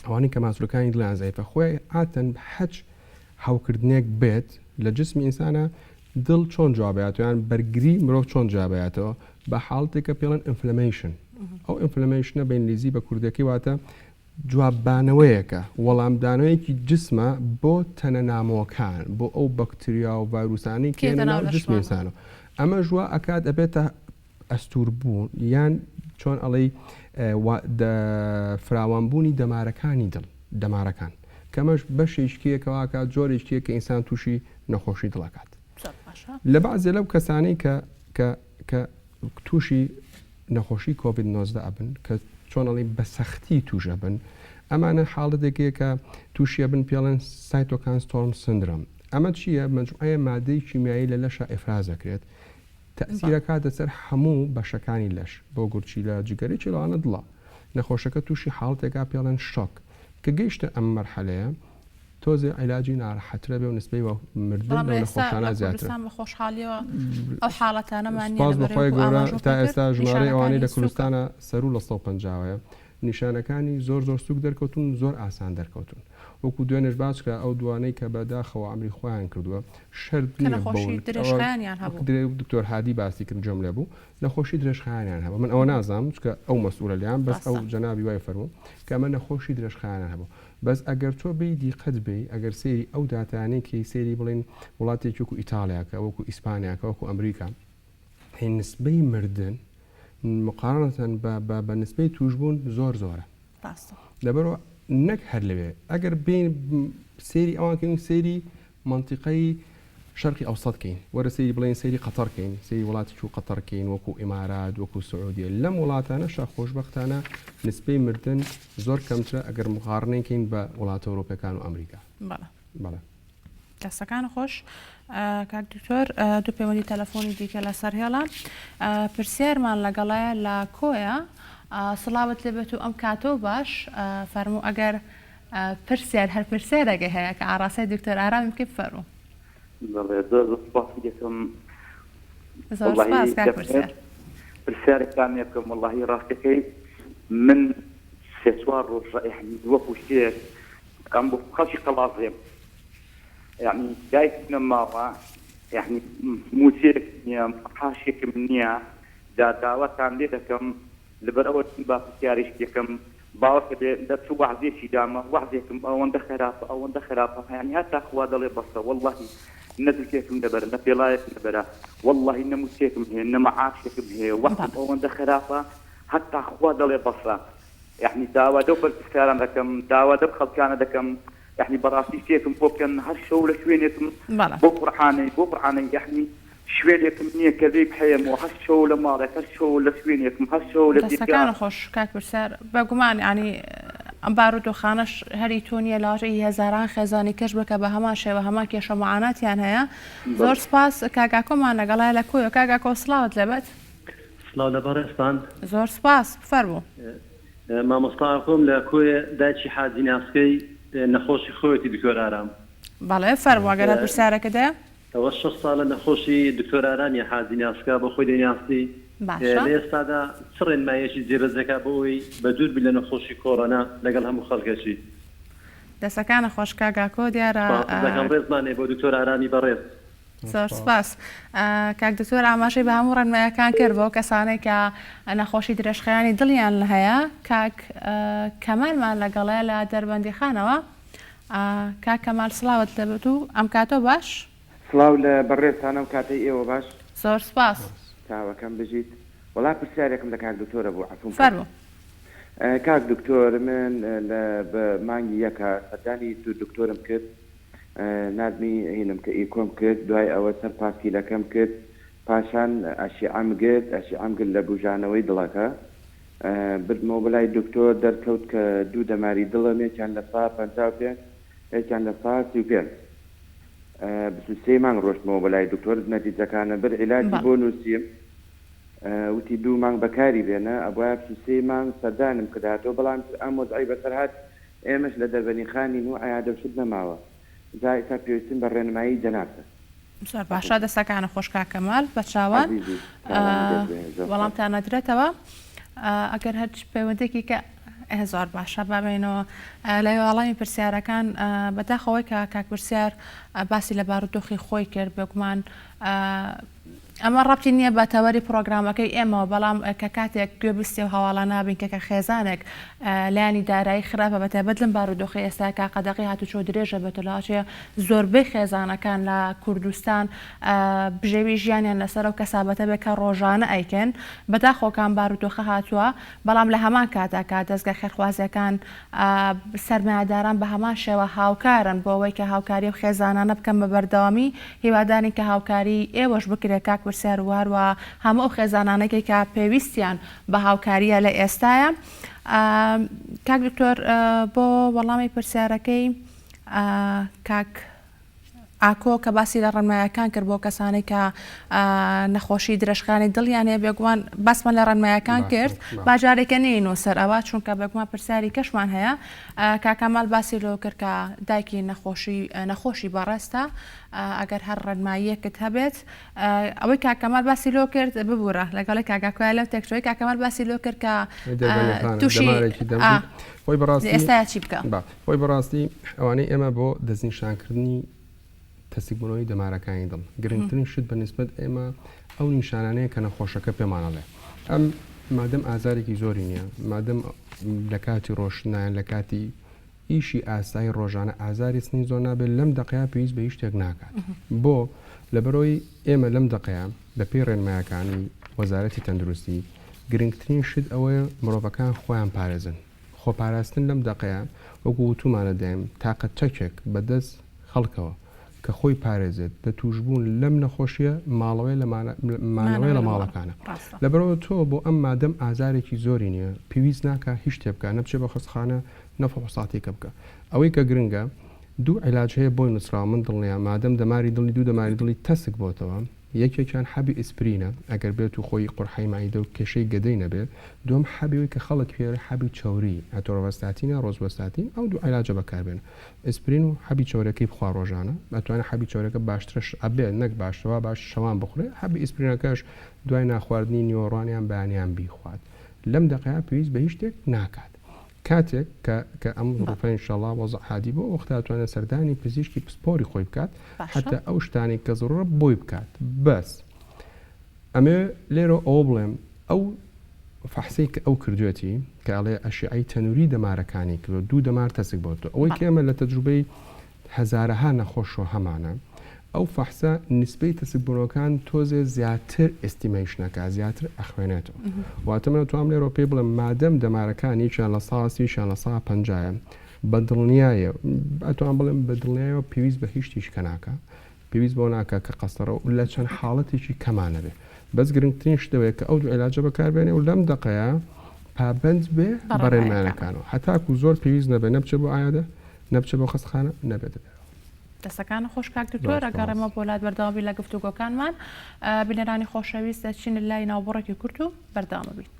Speaker 2: ئەوانەی کە ماسوولەکانی دڵیان زعیفە خۆی ئاتەن حەج هەوکردنێک بێت لە جسمی ئینسانە دڵ چۆن جوابێتیان بەرگری مرۆڤ چۆن جوابێتەوە بە حاڵتێکە پێڵەن ئینفلەمەیشن ئەو ئینفلەمەیشنە بە ئینگلیزی بە کوردەکەی واتە جواببانەوەیەکە وەڵامدانەوەیەکی جسمە بۆ تەنە نامۆکان بۆ ئەو بەکتریا و ڤایرۆسانی کە ناو جسمی ئینسانەوە ئەمە ژوا ئەکات ئەبێتە ئەستور بوون یان چۆن ئەڵێ فراوانبوونی دەمارەکانی دەمارەکان کەمەش بەشێکیەکەواکە جۆرێکیە کە ئینسان تووشی نەخۆشی دڵەکات لە بەعزێ لەو کەسانەی کە تووشی نەخۆشی کۆڤید 19 ئەبن کە چۆن ئەڵێ بە سەختی تووشە بن ئەمانە حاڵەتێکەیە کە تووشیە بن پێڵێن سایتۆکان ستۆرم سندرۆم ئەمە چییە مجموعەیە مادەی کیمیایی لە لەشە ئێفراز دەکرێت تەئسیرەکە دەسەر هەموو بەشەکانی لەش بۆ گورچی لە جگەرێکی لەوانە دڵە نەخۆشەکە تووشی حاڵەتێکا پێڵێن شۆک کە گەیشتە ئەم مەرحەلەیە تۆزێ عیلاجی ناڕەحەترە بێ و نسبەی مردن لە نەخۆشانە زیاترە
Speaker 1: ئەو حاڵەتانەمان
Speaker 2: بەخۆی گەورە تا ئێستا ژمارەی ئەوانەی لە کوردستانە سەر و لە 150ەیە نیشانەکانی زۆر سوک دەرکەوتون زۆر ئاسان دەرکەوتون وەکو دوێنێش باسکە ئەو دوانەی کە بەداخەوە ئەمری خۆیان کردووە دکتۆر هادی باسی کرد جۆم لێ بوو نەخۆشی درێژخایانیان هەبوو من ئەوە نازانم چکە ئەو مەسئولە لیان بەس ئەو جەنابی وای فەرموو کە ئەمە نەخۆشی درێژخایانیان هەبوو بەس ئەگەر تۆ بێ دیقەت بێ ئەگەر سێری ئەو داتانەی کە سێری بڵێن وڵاتێکی وەکو ئیتالیاکە وەکو ئیسپانیاکە وەکو ئەمریکا هی نسبەی مردن مقارنەتەن بە نسبەی توشبوون زۆر زۆرە لەبەرەوە نەک هەر لەوێ ئەگەر بین سێری ئەوانکەین سێری منتیقەی شەرقی ئەوسەدکەین وەرە سێری بڵێن سێری قەتەرکەین سێری وڵاتی و قەتەرکەین وەکو ئیمارات وەکو سعودیە لەم وڵاتانە خۆشبەختانە نسبەی مردن زۆر کەمترە ئەگەر مقارنەکەین بە وڵاتە ئەوروپیەکان و ئەمریکا بەڵێ
Speaker 1: دەستەکان خۆش کاک دکتۆر دوو پەیوەندی تەلەفۆنی دیکە لەسەر هێڵا پرسیارمان لەگەڵایە لە کۆیە سڵاوت لێبێت و ئەم کاتۆ باش فەرموو ئەگەر پرسیار هەر پرسیارێکە هەیە کە ئاراسای دکتۆر ئارامی بکەی فەرموو
Speaker 7: پرسیارێکان بکەم وەڵاهی ڕاستەکەی من سێ چوار ڕۆژ وەکو شتێک ئەم بۆ خەڵکی قەڵازێم یعنی دایکم ماوە یعنی موچێک نییە حاشێکم نییە داوەتان لێ دەکەم لەبەر ئەوە با پرسیارێک یەکەم باوەکە دەچوو وەعزێکی دامە وەعزێکم ئەوەندە خراپە یعنی هەتا خوا دەڵێ بەسە وەڵڵاهی نەزلکێکم دەبەرە نە پێڵایەکم دەبەرە وەڵڵاهی نەموچێکم هەیە نە مەعاشێکم هەیە وەختم ئەوەندە خراپە هەتا خوا دەڵێ بەسە یعنی داوادە و پەرسکاران دەکەم داوادە خەڵکانە دەکەم یعنی بەڕاستی شتێکم بۆ بکەن هەر شەو لە شوێنێکم بۆ قورحانەی یعنی شوێنێکم نییە کە دەی بهەیەمەوە هەر شەو لە ماڵێک هەر شەو لە شوێنێکم هەر شەو لە
Speaker 1: دەستەکانە خۆش کاک برسەر بەگومان ینی ئەم بارودۆخانەش هەری تۆ نیە لاژەی هێزاران خێزانی کەش بکە بە هەمان شێوە هەمان کێشە معاناتیان هەیە زۆر سپاس کاگاکۆمان لەگەڵای لە کۆی و کاگاکۆ سڵاوت لەبێت
Speaker 8: سڵاو لە بەڕێستان
Speaker 1: زۆر سپاس بفەرموو
Speaker 8: مامۆستا خۆم لە کۆیە دایکی حاجی ناسکەی نەخۆشی خۆیەتی دکتۆر ئارام
Speaker 1: بەڵێ فەرموو ئەگەر پرسیارەکە دێ
Speaker 8: ئەوە 6 ساڵە نەخۆشی دکتۆر ئارامی حاجی ناسکە بە خۆی دەناسی لە ئێستادا چ ڕێنمایەکی جێبەجێکا بۆەوەی بە دوور بی لە نەخۆشی کۆڕۆنا لەگەڵ هەموو خەڵکەشی
Speaker 1: دەستەکانە خۆش کاگاکۆ دیارە
Speaker 8: ڕێزمانێ بۆ دکتۆر ئارامی بەڕێز
Speaker 1: زۆر سپاس کاک دکتۆر ئاماژەی بە هەموو ڕێنمایەکان کرد بۆ کەسانێک کە نەخۆشی درێژخایانی دڵیان هەیە کاک کەمالمان لەگەڵەیە لە دەربەندیخانەوە کاک کەمال سڵاوت دەبێت و ئەم کاتۆ باش
Speaker 9: سڵاو لە بەڕێزتانە و کاتەی ئێوە باش
Speaker 1: زۆر سپاس
Speaker 9: چاوەکەم بژیت وڵا پرسیارێکم لە کاک دکتۆرە بوو عفوم
Speaker 1: فەرموو
Speaker 9: کاک دکتۆر من بە مانگی یەکە سەردانی تو دکتۆرم کرد نادمی هینم کە ئیکۆم کرد دوای ئەوە سەر پاسکیلەکەم کرد پاشان ئەشیعەم گرت لە بوژانەوەی دڵەکە بردمەوە بەلای دکتۆر دەرکەوت کە دوو دەماری دڵم یەکیان لە سا 55 یەکیان لە سا 35 23 مانگ ڕۆشتمەوە بەلای دکتۆر نەتیجەکانە بر عیلاجی بۆ نووسیم وتی 2 مانگ بەکاری بێنە ئەوە 23 مانگ سەردانم کردهاتەوە بەڵام ئەم وەزعی بەسەر هات ئێمەش لە دەربەنیخانی و ئایادەشت نەماوە جای تا پێویستیم بە ڕێنمایی جەنابە
Speaker 1: زۆر باشە دەستەکانە خۆش کاکەمال بە چاوان وەڵامتان نەدرێتەوە ئەگەر هەر پەیوەندێکی کە زۆر باشە بابێنەوە لە وەڵامی پرسیارەکان بەداخەوەی کە کاک پرسیار باسی لە بارودۆخی خۆی کرد بگومان ئەمە ڕەبتی نییە بە تەوەری پرۆگرامەکەی ئێمەوە بەڵام کە کاتێک گوێبیستێ و هەواڵە نابین کە خێزانێک لایانی دارایی خراپە بە تایبەت لەم بارودۆخی ئێستا کە قەدەقی هاتوچۆ درێژە بەتەلاچێ زۆربەی خێزانەکان لە کوردستان بژێوی ژیانیان لەسەر و کەسابەتە بێت کە ڕۆژانە ئەیکەن بەداخۆکان بارودۆخە هاتووە بەڵام لە هەمان کاتاکە دەستگا خێرخوازیەکان سەرمایه‌داران بە هەمان شێوە هاوکارن بۆ ئەوەی کە هاوکاری و خێزانانە بکەن بە بەردەوامی هیوادانی کە هاوکاری ئێوەش بکرێت کاک پرسیار وهروە هەموو خێزانانێکی کە پێویستیان بە هاوکاریە لە ئێستایە کاک دکتۆر بۆ وەڵامی پرسیارەکەی کاک ئاکۆ کە باسی لە ڕێنمایەکان کرد بۆ کەسانی کە نەخۆشی درێژخانی دڵیان هەیە بێگومان باسمان لە ڕێنمایەکان کرد باجارێکە نینەوە سەر ئەوە چونکە بێگومان پرسیاری کەشمان هەیە کاکەمال باسی لۆ کرد کە دایکی نەخۆشی بەڕێستە ئەگەر هەر ڕێنماییەکت هەبێت ئەوەی کاکەمال باسی لۆ کرد ببوورە لەگەڵی کاگاکۆیە لەو تێکچۆی کاکەمال باسی لۆ کرد کە تووشی ئێستا چی بکە
Speaker 2: خۆی بەڕاستی ئەوانەی ئێمە بۆ دەستنیشانکردنی تەسیبوونەوەی دەمارەکانی دڵ گرنگترین شت بە نسبەت ئێمە ئەو نیشانانەیە کە نەخۆشەکە پێمانەڵێ ئەم مادەم ئازارێکی زۆری نییە مادەم لە کاتی ڕۆشنایان لە کاتی ئیشی ئاسایی ڕۆژانە ئازاری سنی زۆر نابێت لەم دقەیە پێویست بە هیچ شتێک ناکات بۆ لەبەرەوەی ئێمە لەم دقەیە بەپێی ڕێنمایەکانی وەزارەتی تەندروستی گرنگترین شت ئەوەیە مرۆڤەکان خۆیان پارێزن خۆپاراستن لەم دقەیە وەکو وتومانە دەیم تاقەت چەکێک بەدەست خەڵکەوە کە خۆی پارێزێت بە توشبوون لەم نەخۆشیە ماڵەوەی لە ماڵەکانە لەبەرەوە تۆ بۆ ئەم مادەم ئازارێکی زۆری نییە پێویست ناکە هیچ شتێ بکە نەبچێ بە خستخانە نەفحوساتێکە بکە ئەوەی کە گرنگە دوو عیلاج هەیە بۆی نووسراوە من دڵنیە مادەم دەماری دڵی دوو دەماری دڵی تەسک بۆتەوە یەکێکیان حەبی ئیسپرینە ئەگەر بێت و خۆی قورحەی مایدە و کێشەی گەدەی نەبێت دوم حەبیەوەی کە خەڵک پێێرە حەبی چاوری ئەتۆڕڤەستاتینە ڕۆزوەستاتین ئەو دوو عیلاجە بەکاربێن ئیسپرین و حەبی چاورەکەی بخوا ڕۆژانە ئەتوانێت حەبی چاورەکە باشترش ئەبێت نەک باشەوە باش شەوان بخورێ حەبی ئیسپرینەکەش دوای ناخواردنی نیۆڕانیان بەیانیان بیخوات لەم دقەیە پێویست بە هیچ شتێک ناکات کاتێک کە ئەم ڕوپە ئینشەڵڵا وەزع هادی بۆ وەختە ئەتوانێت سەردانی پزیشکی پسپۆری خۆی بکات حتى ئەو شتانی کە زۆرە بۆی بکات بەس ئەمێ لێرە ئەوە بڵێم ئەو فحسەی کە ئەو کردوێتی کە ئەڵێ ئەشیعی تەنووری دەمارەکانی کردو 2 دەمار تەسک بۆتەوە ئەوەی کێمە لە تەجروبەی هەزارەها نەخۆش و هەمانە ئەو فەحسە نسبەی تەسکبوونەکان تۆزێ زیاتر ئێستیمەیشنەکە زیاتر ئەخوێنێتەوە واتە من توام لێ ڕۆپێ بڵێم مادەم دەمارەکانی چیان لە 100 لە 150 بە دڵنیایە ئەتوان بڵێم بە دڵنیایەوە پێویست بە هیچ تیشکە ناکە پێویست بۆ ناکە کە قەستەرە لە چەند حاڵەتێکی کەمانە بێ بەس گرنگترین شتەوەیە کە ئەو دوو عیلاجە بەکاربێنێ و لەم دقەیە پابند بێ بەڕێنمانەکانەوە هەتاکو زۆر پێویست نەبێ نەبچێ بۆ ئایادە نەبچێ بۆ خەستخانە نەبێت
Speaker 1: دەستەکان خۆش کاک دکتۆر ئەگەڕێمە بۆ لات بەردەوامی لە گفتوگۆکانمان بینەرانی خۆشەویست دەچین لای ناوبڕێکی کورت و بەردەوامە بین.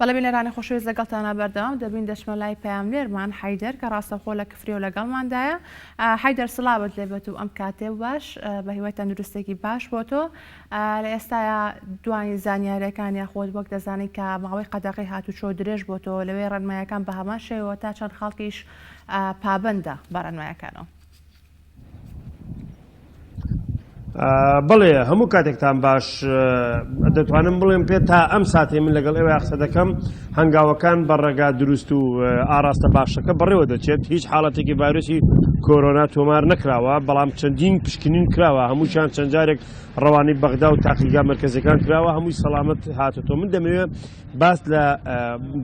Speaker 1: بەڵێ بینەرانی خۆشەویست لەگەڵتانە بەردەوام دەبین دەچمە لای پەیامنێرمان حەیدەر کە ڕاستەوخۆ لە کفری و لەگەڵماندایە. حەیدەر سڵاوت لێبێت و ئەم کاتێ باش بە هیوای تەندروستێکی باش بۆ تۆ لە ئێستاە دوانی زانیاریەکانی خۆت وەک دەزانی کە ماوەی قەدەقی هاتوچۆ درێژ بۆ تۆ لەوێ ڕێنمایەکان بە هەمان شێوە تا چەند خەڵکیش پابندە بە ڕێنمایەکانەوە.
Speaker 10: بڵێ هەموو کاتێکتان باش دەتوانم بڵێم پێ تا ئەم ساتێ من لەگەڵ ئێوە قسە دەکەم هەنگاوەکان بە ڕێگا دروست و ئاراستە باشەکە بەڕێوە دەچێت هیچ حاڵەتێکی ڤایرۆسی کۆرۆنا تۆمار نەکراوە بەڵام چەندین پشکنین کراوە هەمووشان چەند جارێک ڕەوانی بەغدا و تاقیگا مرکزەکان کراوە هەمووی سەلامەت هاتوتۆ من دەمەوێت باس لە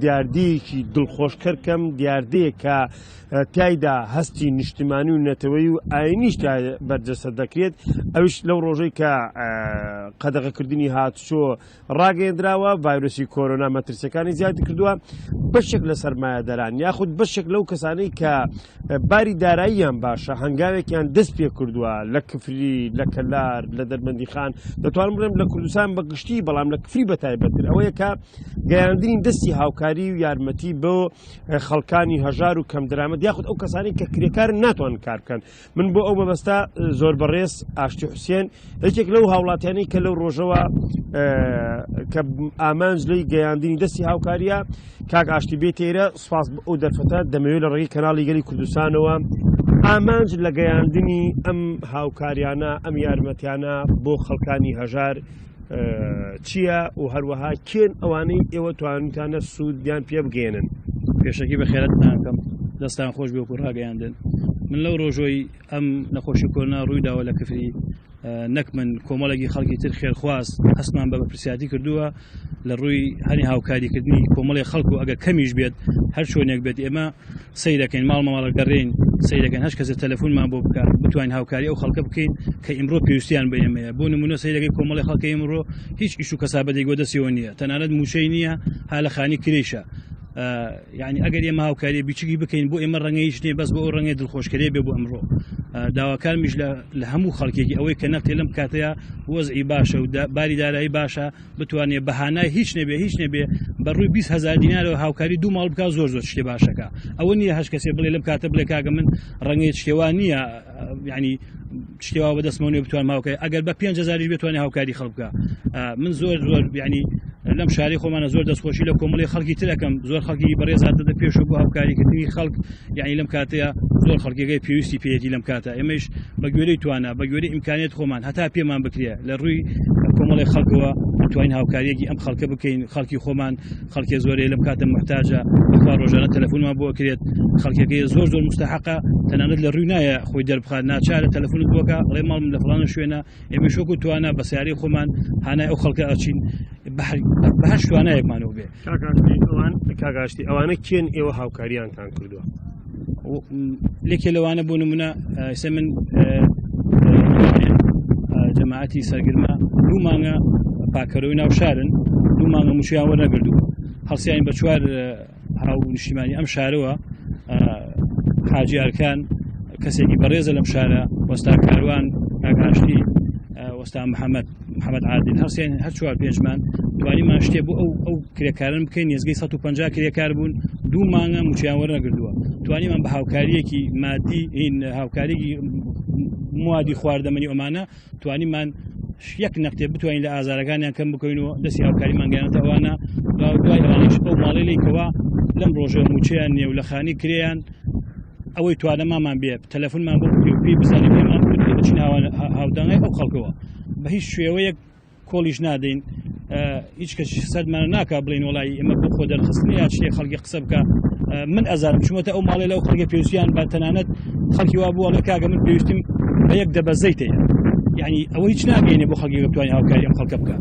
Speaker 10: دیاردەیەکی دڵخۆشکەرکەم دیاردەیە کە تایدا هەستی نیشتیمانی و نەتەوەی و ئاینیش بەرجەسە دەکرێت ئەوش لەو ڕۆژەی کە قەدەغەکردنی هاتوچۆ ڕاگەیەندراوە ڤایرۆسی کۆرۆنا مەترسیەکانی زیادی کردووە بەشێک لە سەرمایەدەران یاخود بەشێک لەو کەسانەی کە باری داراییان باشە هەنگاوێکیان دەست پێ کردووە لە کفری لە کەلار لە دەربەندی خان دەتوانم بڵێم لە کوردستان بەگشتی بەڵام لە کفری بەتایبەتر ئەوەیە کە گەیاندنی دەستی هاوکاری و یارمەتی بۆ خەڵکانی هەژار و کەم دەرامەت یاخود ئەو کەسانی کە کرێکارن ناتوانن کار بکەن من بۆ ئەو مەبەستا زۆر بەڕێز ئاشتی حوسێن یەکێک لەو هاوڵاتیانەی کە لەو ڕۆژەوە کە ئامانج لەی گەیاندنی دەستی هاوکاریە کاک ئاشتی بێت تێرە سوپاس ئەو دەرفەتە دەمەوێت لە ڕێی کەناڵی گەلی کوردستانەوە ئامانج لە گەیاندنی ئەم هاوکاریانە ئەم یارمەتیانە بۆ خەڵکانی هەژار چییە و هەروەها کێن ئەوانەی ئێوە توانیتانە سوودیان پێ بگەێنن.
Speaker 11: پێشەکی بە خێرەت ناکەم دەستان خۆش بێ و ڕاگەیاندن من لەو ڕۆژۆی ئەم نەخۆشی کۆرۆنا ڕوویداوە لە کفری نەک من کۆمەڵێکی خەڵکی تر خێرخواست هەستمان بە بەرپرسیاتی کردووە لە ڕووی هەنی هاوکاریکردنی کۆمەڵی خەڵک و ئەگەر کەمیش بێت هەر چۆنێک بێت ئێمە سەی دەکەین ماڵمەماڵە گەڕێن سەی دەکەن هەش کەسە تەلەفۆنمان بۆ بکات بتوانین هاوکاری ئەو خەڵکە بکەین کە ئیمڕۆ پێویستیان بە ئێمەیە بۆ نمونە سەی دەکەی کۆمەڵی خەڵکە ئیمڕۆ هیچ ئیش و کەسابەتێک بۆ دەستیەوە نییە تەنانەت موچەی نییە ها لە خانی کرێشە یعنی ئەگەر ئێمە هاوکاری بیچکی بکەین بۆ ئێمە ڕەنگەی هیچ نییە بەس بۆ ئەو ڕەنگەی دڵخۆشکەری بێ بۆ ئەمڕۆ داواکارمیش لە هەموو خەڵکێکی ئەوەی کە نەختێ لەم کاتەیە وەزعی باشە و باری دارایی باشە بتوانێت بەهانای هیچ نەبێ بەڕووی 20,000 دینارەوە هاوکاری دوو ماڵ بکات زۆر شتێ باشەکە ئەوە نییە هەش کەسێ بڵێ لەم کاتە بڵێ کاگە من ڕەنگەی شتێوان نییە یعنی شتێوا بەدەستمەوە بتوان هاوکاری ئەگەر بە 5,000 بتوانێت هاوکاری خەڵک بکە من زۆر یعنی لەم شاری خۆمانە زۆر دەستخۆشی لە کۆمەڵی خەڵکی ترەکەم زۆر خەڵکی بەڕێزات دەدە پێشەوە بۆ هاوکاریکردنی خەڵک یعنی لەم کاتەیە زۆر خەڵکێگەی پێویستی پێیەتی لەم کاتە ئێمەش بە گوێرەی توانە بە گوێرەی ئیمکانیت خۆمان هەتا پێمان بکرێ لە ڕووی کۆمەڵی خەڵکەوە بتوانین هاوکاریەکی ئەم خەڵکە بکەین خەڵکی خۆمان خەڵکی زۆرێ لەم کاتە محتاجە بەخوا ڕۆژانە تەلەفۆنمان بۆ کرێت خەڵکێکی زۆر زۆر مستحقە تەنانەت لە ڕووی نایە خۆی دەربخات ناچارە تەلەفۆنت بۆکە ڕێ ماڵم لە فڵانە شوێنە ئێمە شۆک و توانە بە سیاری خۆمان هانای ئەو خەڵکە ئەچین بە هەر شوانایەکمانەوە بێ
Speaker 10: کاگاشتی ئەوانە کێن ئێوە هاوکاریانتان کردووە
Speaker 11: لێکێ لەوانە بۆ نمونە ئێستا من جەماعەتی سەرگرمە دوو مانگە پاکەرەوەی ناو شارن دوو مانگە موشیان وەرنەگردووە هەڵسیان بە چوار هاو نیشتیمانی ئەم شارەوە حاجی ئەرکان کەسێکی بەڕێزە لەم شارە وەستا کاروان کاگاشتی وەستا محەممەد عادل هەرسیان هەر چوار پێنجمان توانیمان شتێ بوو ئەو کرێکارن بکەین نێزگەی 150 کرێکار بوون دوو مانگە موچیان وەرنەگردووە توانیمان بە هاوکاریەکی مادی هین هاوکاریی موادی خواردەمەنی ئەمانە توانیمان یەک نەختێ بتوانین لە ئازارەکانیان کەم بکەینەوە دەستی هاوکاریمان گەیانێتە ئەوانە دوای ئەوانش ئەو ماڵی لێکەوە لەم ڕۆژە موچیان نێو لە خانی کرێیان ئەوەی توانەمامان بێ تەلەفۆنمان بۆ پێ بزانین پێمان بچین هاودانگای ئەو خەڵکەوە بە هیچ شوێوەیەک کۆلیش نادەین هیچ کەس سەرمانە ناکا بڵین وڵی ئێمە بۆ خۆ دەرخستنی یا شتێک خەڵکی قسە بکە من ئەزارم چوومەتە ئەو ماڵێ لەو خەڵکی پێویستیان بە تەنانەت خەڵکی وا بووە لە کاگە من پێویستیم بە یەک دەبەزەیتەیە یعنی ئەوە هیچ ناگەینێ بۆ خەڵکی بتوانین هاوکاری ئەم خەڵکە بکە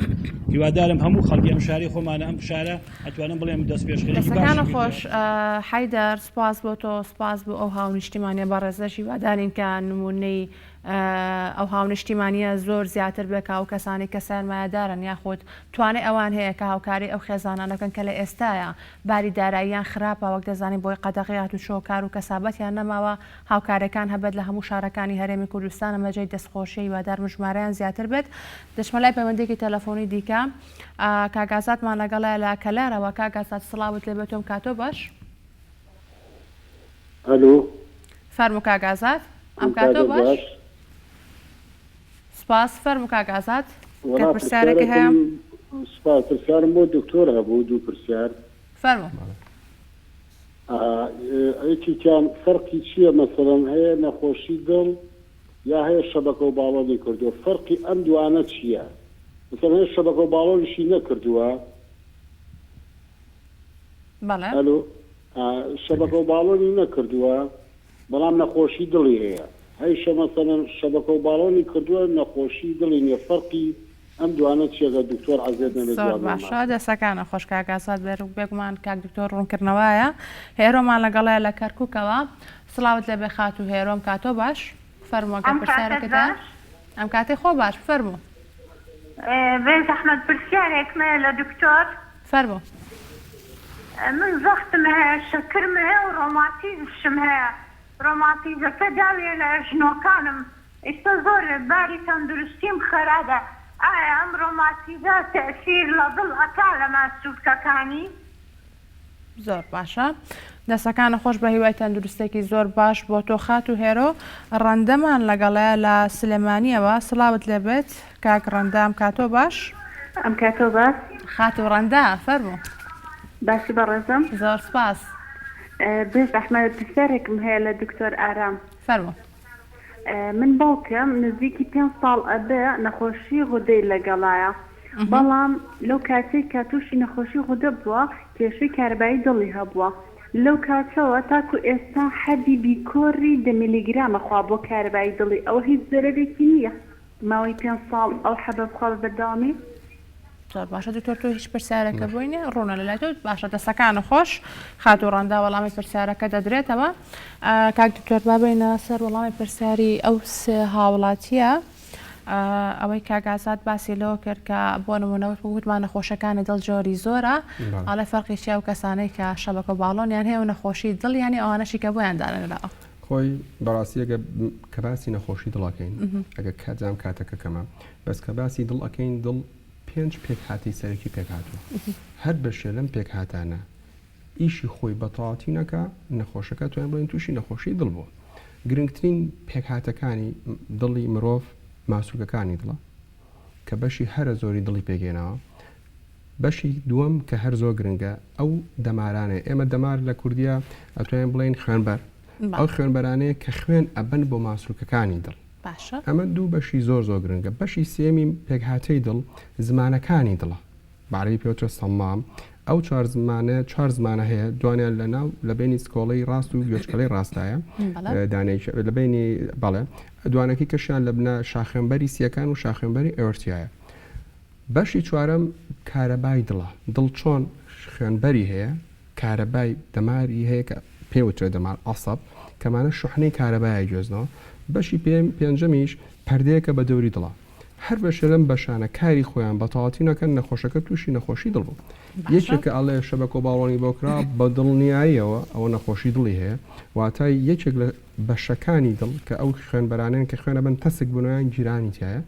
Speaker 11: هیوادارم هەموو خەڵکی ئەم شاری خۆمانە ئەم شارە ئەتوانم بڵێم دەست پێشخەرێکی
Speaker 1: دەستەکانە خۆش حەیدەر سپاس بۆ تۆ سپاس بۆ ئەو هاونیشتیمانیە بەڕێزەش هیوادارین کە نمونەی ئەو هاونیشتیمانیە زۆر زیاتر بێکە و کەسانی کە سەرمایەدارن یاخود توانێت ئەوان هەیە کە هاوکاری ئەو خێزانانەکەن کە لە ئێستاە باری داراییان خراپە وەک دەزانین بۆی قەدەغیات و شۆکار و کەسابەتیان نەماوە هاوکارەکان هەبێت لە هەموو شارەکانی هەرێمی کوردستانە مەجێی دەستخۆشی هیوادار مژمارەیان زیاتر بێت دەچمەلای پەیوەندێکی تەلەفۆنی دیکە کاگازاتمان لەگەڵای لە کەلارەوە کاگازات سڵاوت لێ بێتۆم کاتۆ باش
Speaker 12: ئەلو
Speaker 1: فەرموو کاگازات ئەم کاتۆ باش سپاس فەرموو کاگازات کە پرسیارێکی هەیە
Speaker 12: سپاس پرسیارم بۆ دکتۆر هەبوو دوو پرسیار
Speaker 1: فەرموو
Speaker 12: ئەیکیان فەرقی چییە مەسەڵەن هەیە نەخۆشی دڵ یا هەیە شەبەکە و باڵۆنی کردووە فەرقی ئەم دوانە چییە مثلا هەیە شەبەکە و باڵۆنیشی نەکردووە
Speaker 1: بەڵێ
Speaker 12: ئەلو شەبەکە و باڵۆنی نەکردووە بەڵام نەخۆشی دڵی هەیە هەیشە مەسەڵەن شەبەکە و باڵۆنی کردووە نەخۆشی دڵی نیە فەرقی ئەم دوانە چیەگە دکتۆر عەزیز نەبێت
Speaker 1: زۆر باشە دەسەکانە خۆش کاگازات بێگومان کاک دکتۆر ڕوونکردنەوەیە هێرۆمان لەگەڵایە لە کەرکووکەوە سڵاوت لە بێ خات و هێرۆم کاتۆ باش فەرمووەکە پرسیارەکەدا ئەم کاتێ خۆ باش فەرموو
Speaker 3: بێ زەحمەت پرسیارێکمە لە دکتۆر
Speaker 1: فەرموو
Speaker 3: من زەختم هەیە شەکرم هەیە و ڕۆماتیزمشم هەیە ڕۆماتیزەکە داوێ لە ژنۆکانم ئێستا زۆر باری تەندروستیم خەرابە ئایا ئەم ڕۆماتیزە تەئسیر لە دڵ ئەکا لە ماسوولکەکانی
Speaker 1: زۆر باشە دەستەکانە خۆش بە هیوای تەندروستێکی زۆر باش بۆ تۆ خات و هێرۆ ڕەندەمان لەگەڵەیە لە سلێمانیەوە سڵاوت لێبێت کاک ڕەندە ئەم کاتۆ باش
Speaker 3: ئەم کاتۆ باش
Speaker 1: خات و ڕەندە فەرموو
Speaker 3: باسی بەڕێزم
Speaker 1: زۆر سپاس
Speaker 3: بێ زەحمەت پرسیارێکم هەیە لە دکتۆر ئارام
Speaker 1: فەرموو
Speaker 3: من باوکم نزیکی 5 ساڵ ئەبێ نەخۆشی غودەی لەگەڵایە بەڵام لەو کاتێک کە تووشی نەخۆشی غودە بووە کێشەی کارەبایی دڵی هەبووە لەو کاتەوە تاکو ئێستا حەدی بیکۆڕی 10 میلیگرامە خوا بۆ کارەبایی دڵی ئەوە هیچ زەرەرێکی نییە ماوەی 5 ساڵ ئەو حەبە بخۆڵ بەداوامی
Speaker 1: زۆر باشە دکتۆر تۆ هیچ پرسیارەکە بووینێ ڕوونە لەلای تۆ باشە دەستەکانە خۆش خات و ڕەندا وەڵامی پرسیارەکە دەدرێتەوە کاک دکتۆر بابێنە سەر وەڵامی پرسیاری ئەو سێ هاوڵاتیە ئەوەی کاگازات باسی لەوە کرد کە بۆ نمونەوە وتمان نەخۆشەکانی دڵ جۆری زۆرە ئاڵێ فەرقی چیا و کەسانەی کە شەبەکە و باڵۆنیان هەیە و نەخۆشی دڵ یانی ئەوانەشی کە بۆیان دانێنراوە
Speaker 2: خۆی بەڕاستی ئەگە کە باسی نەخۆشی دڵەکەین ئەگە کاتجام کاتەکە کەمە بەس کە باسی دڵ ئەەکەین دڵ 5 پێکهاتی سەرەکی پێکهاتوە هەر بەشێ لەم پێکهاتانە ئیشی خۆی بەتەواتی نەکە نەخۆشەکە توانین بڵێن تووشی نەخۆشی دڵ بووە گرنگترین پێکهاتەکانی دڵی مرۆڤ ماسوولکەکانی دڵە کە بەشی هەرە زۆری دڵی پێگەێنەوە بەشی دووەم کە هەر زۆر گرنگە ئەو دەمارانێ ئێمە دەمار لە کوردیا ئەتوانین بڵێن خوێنبەر ئەو خوێنبەرانەیە کە خوێن ئەبن بۆ ماسوولکەکانی دڵ ئەمە دوو بەشی زۆر زۆر گرنگە بەشی سێمی پێکهاتەی دڵ زمانەکانی دڵە بەعەرەبی پێوترە سەمام ئەو چوار زمانە هەیە دوانیان لەناو لە بینی سکۆڵەی ڕاست و گوێچکەڵەی ڕاستایە لە بینی بەڵێ دوانەکەی کەشیان لە بنە شاخێنبەری سیەکان و شاخێنبەری ئێوەرتیایە بەشی چوارەم کارەبای دڵە دڵ چۆن خوێنبەری هەیە کارەبای دەماری هەیە کە پێوترە دەمار عەسەب کەمانە شوحنەی کارەبایە گوێزنەوە بەشی پێنجەمیش پەردەیەکە بە دەوری دڵە هەر بەشە لەم بەشانە کاری خۆیان بە تەواوەتی نەکەن نەخۆشەکە تووشی نەخۆشی دڵ بوو یەکێکە ئەڵێ شەبەکە و باڵۆنی بۆکرا بە دڵنیاییەوە ئەوە نەخۆشی دڵی هەیە واتای یەکێک لە بەشەکانی دڵ کە ئەو خوێنبەرانەن کە خوێنە بن تەسک بنیان گیرانی تایە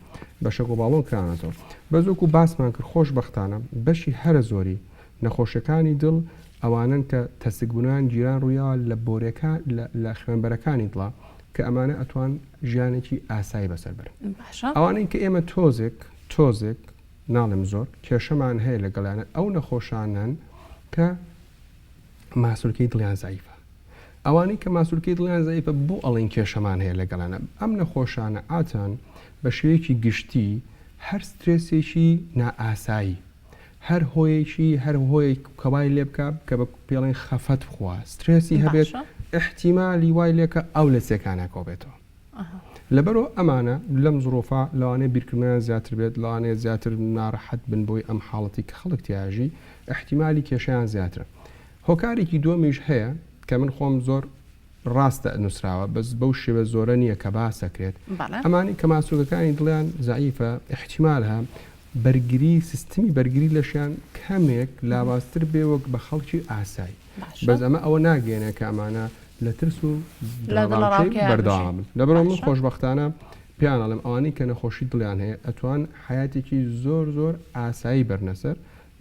Speaker 2: بەشەک و باڵۆن کرانەتەوە بەزۆک و باسمان کرد خۆشبەختانە بەشی هەرە زۆری نەخۆشیەکانی دڵ ئەوانن کە تەسک بنیان گیران ڕوویاوە لە بۆرەکان لە خوێنبەرەکانی دڵە کە ئەمانە ئەتوان ژیانێکی ئاسایی بەسەر بەرن ئەوانەی کە ئێمە تۆزێک ناڵم زۆر کێشەمان هەیە لەگەڵیانە ئەو نەخۆشانن کە ماسوولکەی دڵیان زایفە ئەوانەی کە ماسوولکەی دڵیان زایفە بۆ ئەڵین کێشەمان هەیە لەگەڵانە ئەم نەخۆشانە ئاتان بە شێوەیەکی گشتی هەر سترێسێکی نائاسایی هەر هۆی کەوای لێ بکە کە بە پێڵێن خەفەت بخوا سترێسی هەبێت احتیمالی وای لێکە ئەو لە سێکانە کۆبێتەوە لەبەرەوە ئەمانە لەم زۆرۆفا لەوانەیە بیرکردنیان زیاتر بێت لەوانەیە زیاتر ناڕەحەت بن بۆی ئەم حاڵەتی کە خەڵک تیاژی احتیمالی کێشەیان زیاترە هۆکارێکی دووەمیش هەیە کە من خۆم زۆر ڕاستە نووسراوە بەس بەو شێوە زۆرە نییە کە باسەکرێت ئەمانی کە ماسوولەکانی دڵیان زعیفە احتیمالها بەرگری سیستمی بەرگری لەشیان کەمێک لاوااستر بێ وەک بە خەڵکی ئاسایی بەس ئەمە ئەوە ناگەێنە کە ئەمانە لە ترس و بەردەوام لەبەرەوە من خۆشبەختانە پیانەڵم ئەوانەی کە نەخۆشی دڵیان هەیە ئەتوان حیاتێکی زۆر زۆر ئاسایی بەرنەسەر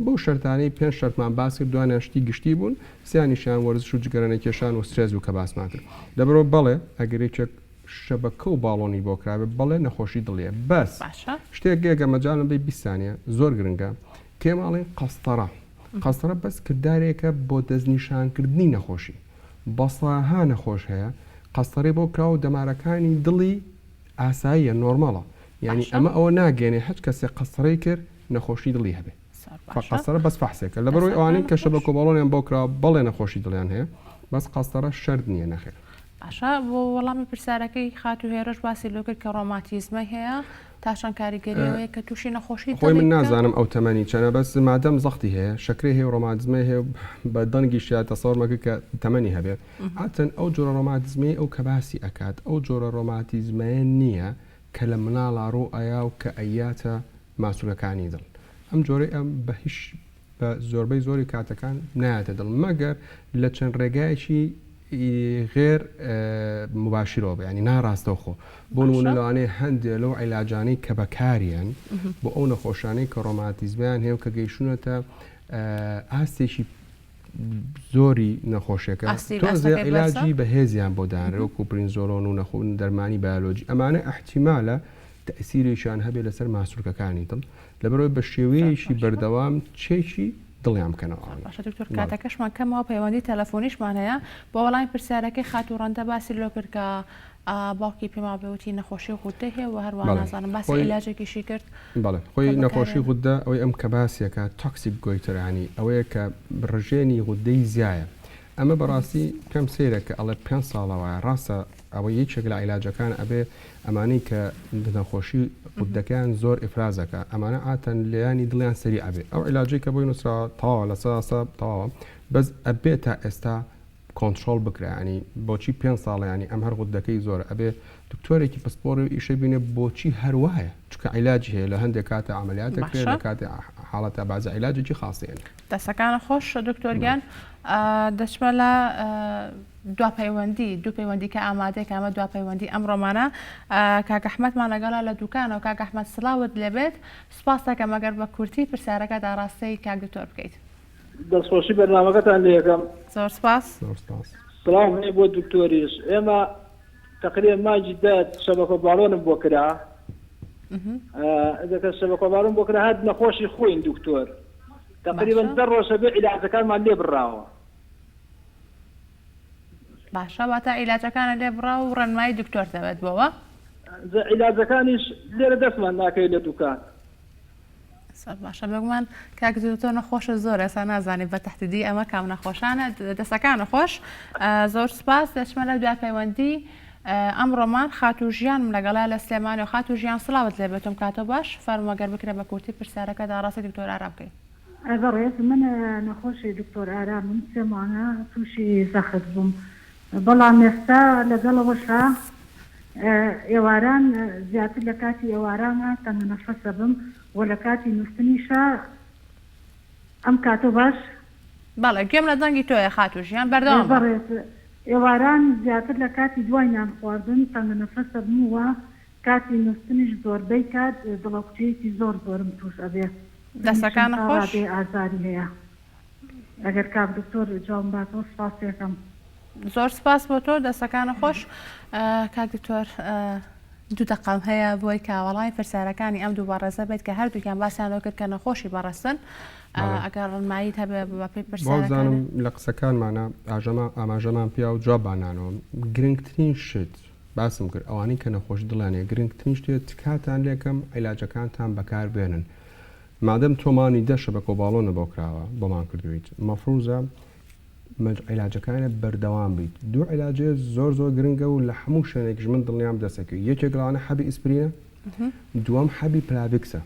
Speaker 2: بۆ شەرتانەی 5 شەرتمان باس کرد دوانیان شتی گشتی بوون سیانیشیان وەرزش و جگەرانە کێشان و سترێز و کە باسمان کرد لەبەرەوە بەڵێ ئەگەرێکێک شەبەکە و باڵۆنی بۆ کراوێت بەڵێ نەخۆشی دڵیە بەس شتێک گێگە مەجاالم بێ 20 سانیە زۆر گرنگە کێماڵی قەستەرە بەس کردارێکە بۆ دەستنیشانکردنی نەخۆشی بەساها نەخۆش هەیە قەستەرەی بۆ کرا و دەمارەکانی دڵی ئاساییە نۆرمەڵە یعنی ئەمە ئەوە ناگەێنێ هەچ کەسێک قەستەرەی کرد نەخۆشی دڵی هەبێ قەستەرە بەس فەحسێکە لەبەرەوەی ئەوانەی کە شەبەکە و باڵۆنیان بۆ کرا بەڵێ نەخۆشی دڵیان هەیە بەس قەستەرە شەرت نییە نەخێر
Speaker 1: باشە بۆ وەڵامی پرسیارەکەی خات و هێرش باسی لۆ کرد کە ڕۆماتیزمە هەیە تاشان کاریگەریەوەیە کە تووشی نەخۆشی
Speaker 2: خۆی من نازانم ئەو تەمەنی چەنە بەس مادەم زەختی هەیە شەکرێ هەیە ڕۆماتیزمە هەیە بە دەنگی شیاتە سەوڕمەکە کە تەمەنی هەبێ ئاتەن ئەو جۆرە ڕۆماتیزمی ئەو کە باسی ئەکات ئەو جۆرە ڕۆماتیزمەیە نییە کە لە مناڵا ڕۆ ئایا و کە ئەیاتە ماسوولەکانی دڵ ئەم جۆرەی ئەم بە هیچ بە زۆربەی زۆری کاتەکان نایەتە دڵ مەگەر لە چەند ڕێگایکی غێر مباشرەوە ینی ناڕاستەوە خۆ بۆ نمونە لەوانەیە هەندێک لەو عیلاجانەی کە بەکاریان بۆ ئەو نەخۆشانەی کە ڕۆماتیزمیان هەیە و کە گەیشتونەتە ئاستێکی زۆری نەخۆشیەکە تۆزێ عیلاجی بەهێزیان بۆ دانرێ وەکو پرینزۆلۆن و نەخۆن دەرمانی بایۆلۆجی ئەمانە احتیمالە تەئسیرێکیان هەبێت لەسەر ماسوولکەکانی دڵ لەبەرەوەی بە شێوەیەکی بەردەوام چێکی دڵیان بکەنەوە
Speaker 1: باشە دکتۆر کاتەکەشمان کەمەوە پەیوەندی تەلەفۆنیشمان هەیە بۆ وەڵامی پرسیارەکەی خات و ڕەندە باسی لۆ کرد کە باوکی پێما بێوتی نەخۆشی غودە هەیە و هەروە نازانم باسی عیلاجێکیشی کرد
Speaker 2: بەڵێ خۆی نەخۆشی غودە ئەوەی ئەم کە باسیەکە تۆکسیک گۆیترانی ئەوەیە کە ڕژێنی غودەی زیایە ئەمە بەڕاستی پێم سێرە کە ئەڵێ 5 ساڵەوە ڕاستە ئەوە یەکێک لە عیلاجەکان ئەبێ ئەمانەی کە نەخۆشی غودەکان زۆر ئفرازەکە ئەمانە ئاتەن لەیانی دڵیان سەری ئەبێ ئەو عیلاجی کە بۆی نووسرا تەواوە لە ساسە تەواوە بەس ئەبێ تا ئێستا کۆنتترۆل بکرانی بۆچی 5 ساڵیانی ئەم هەر غودەکەی زۆر ئەبێ دکتۆرێکی پسپۆر و ئیشە بینێ بۆچی هەروایە چکە عیلاجی هەیە لە هەندێک کاتە عملیاتێک لە کاتی حاڵەتە بازە عیلاجێکی خاصێن
Speaker 1: دەستەکانە خۆش دکتۆرگیان دەچمە لە دو پەیوەندی کە ئامادەیە ئەمە دو پەیوەندی ئەم ڕۆمانە کاکە ئەحمەدمان لەگەڵا لە دوکانەوە کاکە ئەحمەد سڵاوت لەبێت سوپاس دەکەم ئەگەر بە کورتی پرسیارەکە داڕاستەی کاک دکتۆر بکەیت
Speaker 13: دەستخۆشی بەرنامەکەتان لێ یەکەم
Speaker 1: زۆر سپاس
Speaker 13: سڵام هەیە بۆ دکتۆریش ئێمە تقریبا مانجی دەت شەبەکە باڵۆنم بۆ کرا دەکە شەبەکە باڵۆن بۆ کرا هەر نەخۆشی خۆین دکتۆر تقريبا دروس علاجەکانمان لێ بڕاوە.
Speaker 1: باشە واتە عیلاجەکانە لێ بڕا و ڕێنمایی دکتۆر دەبێت بەوە
Speaker 13: عیلاجەکانیش لێرە دەستمان ناکەی لە دوکان.
Speaker 1: باشە بگومان کاکتۆ نەخۆشە زۆر ئێستا نازانێت بە تەحتیدی ئەمە کام نەخۆشانە دەستەکان نەخۆش زۆر سپاس دەچمە لە دوای پەیوەندی ئەمڕۆمان خاتوژیانم لەگەڵا لە سلێمانی و خاتوژیان سڵاوت لێ بێتم کاتۆ باش فەرمۆگەر بکرێ بە کورتی پرسیارەکە داڕاستی دکتۆر ئارام بکەیت.
Speaker 3: بەڕێز من نەخۆشی دکتۆر ئارامم 3 مانگە تووشی زەخت بووم بەڵام ئێستا لەگەڵەوەشا ئێواران زیاتر لە کاتی ئێوارانە تەنگە نەفەسە بم و لە کاتی نووسنیشە ئەم کاتۆ باش
Speaker 1: بەڵێ گوێم لە دەنگی تۆیە خاتوژیان بەردەوام
Speaker 3: بەڕێز ئێواران زیاتر لە کاتی دوای نان خواردن تەنگە نەفەسە بم وە کاتی نووسنیش زۆربەی کات دڵەقچەیەکی زۆر زۆرم توش ئەبێ
Speaker 1: دەستەکان خۆش
Speaker 3: ئازاری هەیە ئەگەر کاک دکتۆر جواب باتەوە سپاسێکم.
Speaker 1: زۆر سپاس بۆ تۆ دەستەکانە خۆش کاک دکتۆر 2 دقەم هەیە بۆی کاوەڵای پرسیارەکانی ئەم دوو بەڕێزە بێت کە هەردووکیان باسییانەوە کرد کە نەخۆشی بەڕستن ئەگەر ڕنماییت هەبێ بە پێی
Speaker 2: پرسیارەکانم لە قسەکانمانە ئاماژەمان پیا و جوابانانەوە گرنگترین شت باسم کرد ئەوانەی کە نەخۆش دڵانێ گرنگترین شتێت تکاتان لێکم عیلاجەکانتان بەکار بێنن مادەم تۆمانی دەشە بە کۆباڵۆنە بۆ کراوە بۆمان کردویت مەفروزە عیلاجەکانە بەردەوام بیت دوو عیلاجێ زۆر زۆر گرنگە و لە هەموو شوێنێک من دڵنیام دەسەکەوت یەکێکڵانە حەبی ئیسپرینە دووەم حەبی پلاڤیکسە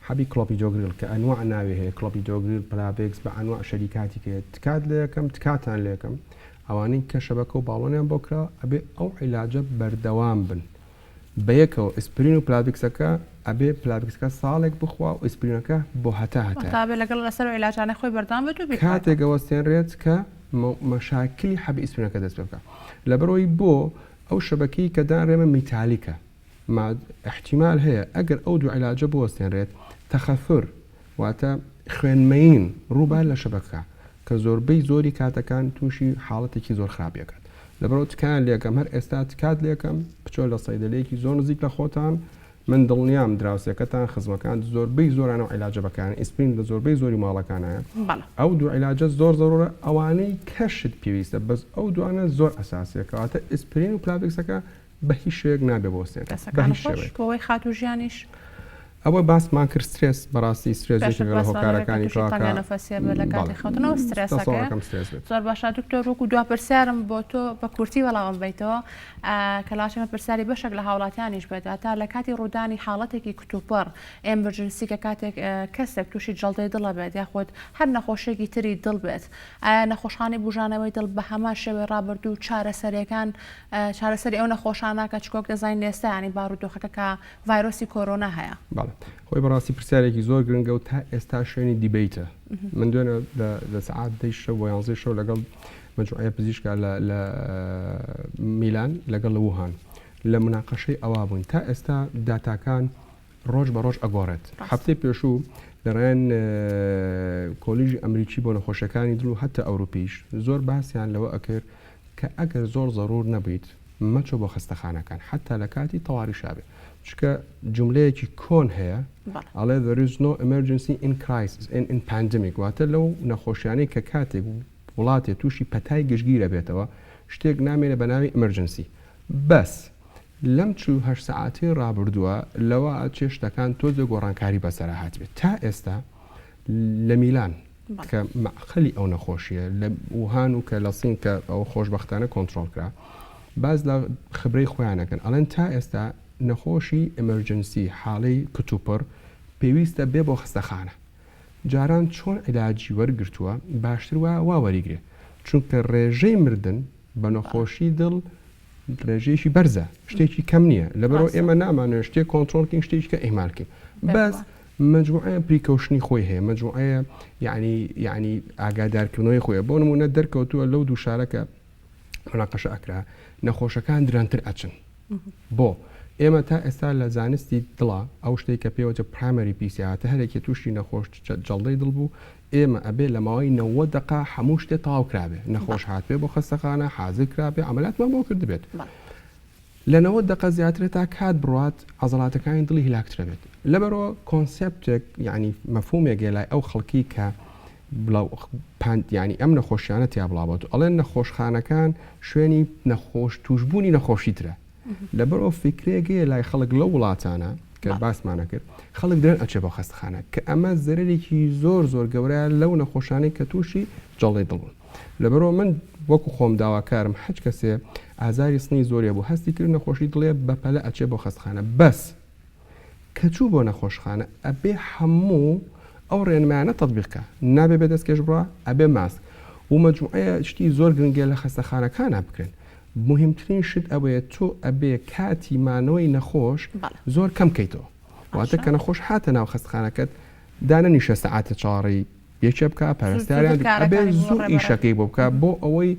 Speaker 2: حەبی کلۆپیدۆگریل کە ئەنواع ناوی هەیە کلۆپیدۆگریل پلاڤیکس بە ئەنواع شەریکاتی کە تکات لێکم تکاتان لێکم ئەوانەی کە شەبەکە و باڵۆنیان بۆ کرا ئەبێ ئەو عیلاجە بەردەوام بن بەیەکەوە ئیسپرین و پلاڤیکسەکە ئەبێ پلاڤیکسەکە ساڵێک بخوا و ئیسپرینەکە بۆ هەتا
Speaker 1: لەگەڵ لەسەر عیلاجانە خۆی بەردەوام بێت و
Speaker 2: کاتێکەوە ستێنرێت کە مەشاکلی حەبی ئیسپرینەکە دەست پێ بکە لەبەرەوەی بۆ ئەو شەبەکەی کە دانرێمە میتالیکە احتیمال هەیە ئەگەر ئەو دوو عیلاجە بۆ وەستێنرێت تەخەفر واتە خوێنمەین ڕووبار لە شەبەکە کە زۆربەی زۆری کاتەکان تووشی حاڵەتێکی زۆر خراپیەکەن لەبەرەوە تکان لێکم هەر ئێستا تکات لێکم بچۆ لە سەیدەلەیەکی زۆر نزیک لە خۆتان من دڵنیام دراوسەکەتان خزمەکان زۆربەی زۆرانە عیلاجە بەکان ئیسپرین لە زۆربەی زۆری ماڵەکانایە ئەو دوو عیلاجە زۆر زۆرە ئەوانەی کەشت پێویستە بەس ئەو دوانە زۆر ئەساسیەکەواتە ئیسپرین و پلاڤیکسەکە بە هیچ شوێک نابێ بۆستێن بە هیچ شوێک
Speaker 1: بۆی خاتوژیانیش
Speaker 2: ئەوە باسمان کرد سترێس بەڕاستی سترێسێکی لە هۆکارەکانی
Speaker 1: زۆر باشە دکتۆر وەکو دوا پرسیارم بۆ تۆ بە کورتی وەڵاوم بیتەوە کەلاشمە پرسیاری بەشێک لە هاوڵاتیانیش بێت تا لە کاتی ڕوودانی حاڵەتێکی کتوپەر ئەمەرجنسی کە کاتێک کەسێک تووشی جەڵدەی دڵە بێت یاخۆت هەر نەخۆشیێکی تری دڵ بێت ئایا نەخۆشخانەی بژانەوەی دڵ بە هەمان شێوەی ڕابردوو چارەسەریەکان چارەسەری ئەو نەخۆشانە کە چکۆک دەزانین ئێستا ینی بارودۆخەکە کە ڤایرۆسی کۆرۆنا هەیە
Speaker 2: خۆی بەڕاستی پرسیارێکی زۆر گرنگە و تا ئێستا شوێنی دیبیتە من دوێنە لە سعات 10 و 11 شەو لەگەڵ مجموعەیە پزیشکە لە میلان لەگەڵ لە ووهان لە مناقەشەی ئەوا بووین تا ئێستا داتاکان ڕۆژ بە ڕۆژ ئەگۆڕێت هەفتەی پێشوو لەڕێن کۆلیژی ئەمریکی بۆ نەخۆشیەکانی دڵ و هەتا ئەوروپیش زۆر باسییان لەوە ئەکرد کە ئەگەر زۆر زەڕور نەبیت مەچۆ بۆ خستەخانەکان حتا لە کاتی تەواوی شابێت چکە جملەیەکی کۆن هەیە ئەڵێ there is no emergency in crisis in pandemic واتە لەو نەخۆشیانەی کە کاتێک وڵاتێ تووشی پەتای گشتگیرە بێتەوە شتێک نامێنە بە ناوی ئەمەرجنسی بەس لەم 48 ساعتی ڕابردووە لەوە چێشتەکان تۆزە گۆڕانکاری بەسەرا هات بێت تا ئێستا لە میلان کە مەعقلی ئەو نەخۆشیە لە ووهان و کە لە سین کە ئەو خۆشبەختانە کۆنتترۆل کرا باز لە خبرەی خۆیانەکەن ئەڵێن تا ئێستا نەخۆشی ئەمەرجنسی حاڵەی کتوپڕ پێویستە بێ بۆ خستەخانە جاران چۆن عیلاجی وەرگرتووە باشتر وا وەریگرێ چونکە ڕێژەی مردن بە نەخۆشی دڵ ڕێژەیەکی بەرزە شتێکی کەم نییە لەبەرەوە ئێمە نامانێت شتێک کۆنتترۆلکین شتێکی کە ئیمالکەین بەس مجموعەیە پریکەوشنی خۆی هەیە مجموعەیە یعنی ئاگادارکردنەوەی خۆیە بۆ نمونە دەرکەوتووە لەو دوو شارەکە مناقەشە ئەکرا نەخۆشەکان درانتر ئەچن بۆ ئێمە تا ئێستا لە زانستی دڵە ئەو شتێک کە پێوەجە پرایمەری پیسیاتە هەرێکی تووشی نەخۆش جەڵدەی دڵ بوو ئێمە ئەبێ لە ماوەی 90 دقا هەموو شتێ تەواو کرابێ نەخۆش هات پێ بۆ خستەخانە حازر کرابێ عملاتمان بۆ کرد بێت لە 90 دقە زیاترە تا کات بڕات عەزەڵاتەکانی دڵی هیلاکترە بێت لەبەرەوە کۆنسپتێک یعنی مەفهومێک لای ئەو خەڵکی کە ینی ئەم نەخۆشیانە تیا بڵاوەت ئەڵێن نەخۆشخانەکان شوێنی نەخۆش توشببوونی نەخۆشیترە لەبەر ئەو فکرێگەیە لای خەڵک لە وڵاتانە کە باسمانە کرد خەڵک درێن ئەچێ بۆ خەستەخانە کە ئەمە زەرێکی زۆر گەورەیە لەو نەخۆشانەی کە تووشی جەڵێ دڵون لەبەرەوە من وەکو خۆم داواکارم هەچ کەسێ ئازاری سنی زۆریە بوو هەستی کرد نەخۆشی دڵێ بەپەلە ئەچێ بۆ خەستەخانە بەس کە چوو بۆ نەخۆشخانە ئەبێ هەموو ئەو ڕێنمایانە تەطبیقکە نابێ بێ دەستکێش بڕە ئەبێ ماسک و مەجموعەیە شتی زۆر گرنگێ لە خەستەخانەکانە بکرێن مهمترین شت ئەوەیە تۆ ئەبێ کاتی مانەوەی نەخۆش زۆر کەم کەیتەوە واتە کە نەخۆش هاتە ناو خەستەخانەکەت دانەنیشە سەعاتە چاڕی یەکێ بکە پارێستاریان ئەبێ زۆر ئیشەکەی بۆ بکە بۆ ئەوەی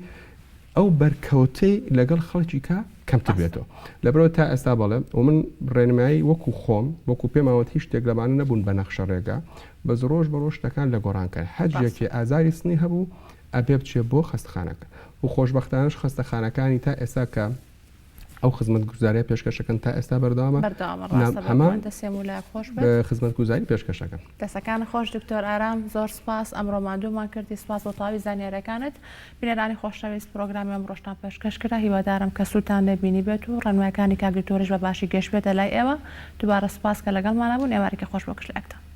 Speaker 2: ئەو بەرکەوتەی لەگەڵ خەڵکی کە کەمتر بێتەوە لەبەرەوە تا ئێستا بەڵێ و من ڕێنمایی وەکو خۆم وەکو پێماوەت هیچ شتێک لەمانە نەبوون بە نەخشە ڕێگە بەز ڕۆژ بە ڕۆژ شتەکان لە گۆڕانکە هەرجێکی ئازاری سنی هەبوو ئەبێ بچێ بۆ خەستەخانەکە و خۆشبەختانش خەستەخانەکانی تا ئێستا کە ئەو خزمەتگوزاریە پێشکەشەکەن تا ئێستا بەردەوامە هەمان خزمەتگوزاری پێشکەشەکەن
Speaker 1: دەسەکان خۆش دکتۆر ئارام زۆر سپاس ئەمڕۆ ماندوومان کردی سپاس بۆ تاوی زانیاریەکانت بینەرانی خۆشەویست پرۆگرامی ئەمڕۆشتان پێشکەش کرا هیوادارم کە سووتان لێبینی بێت و ڕێنمایەکانی کاک دکتۆریش بە باشی گەشت بێتە لای ئێوە دووبارە سپاس کە لەگەڵمانە بوون ئێوارێکی خۆش بۆ کشلێکتان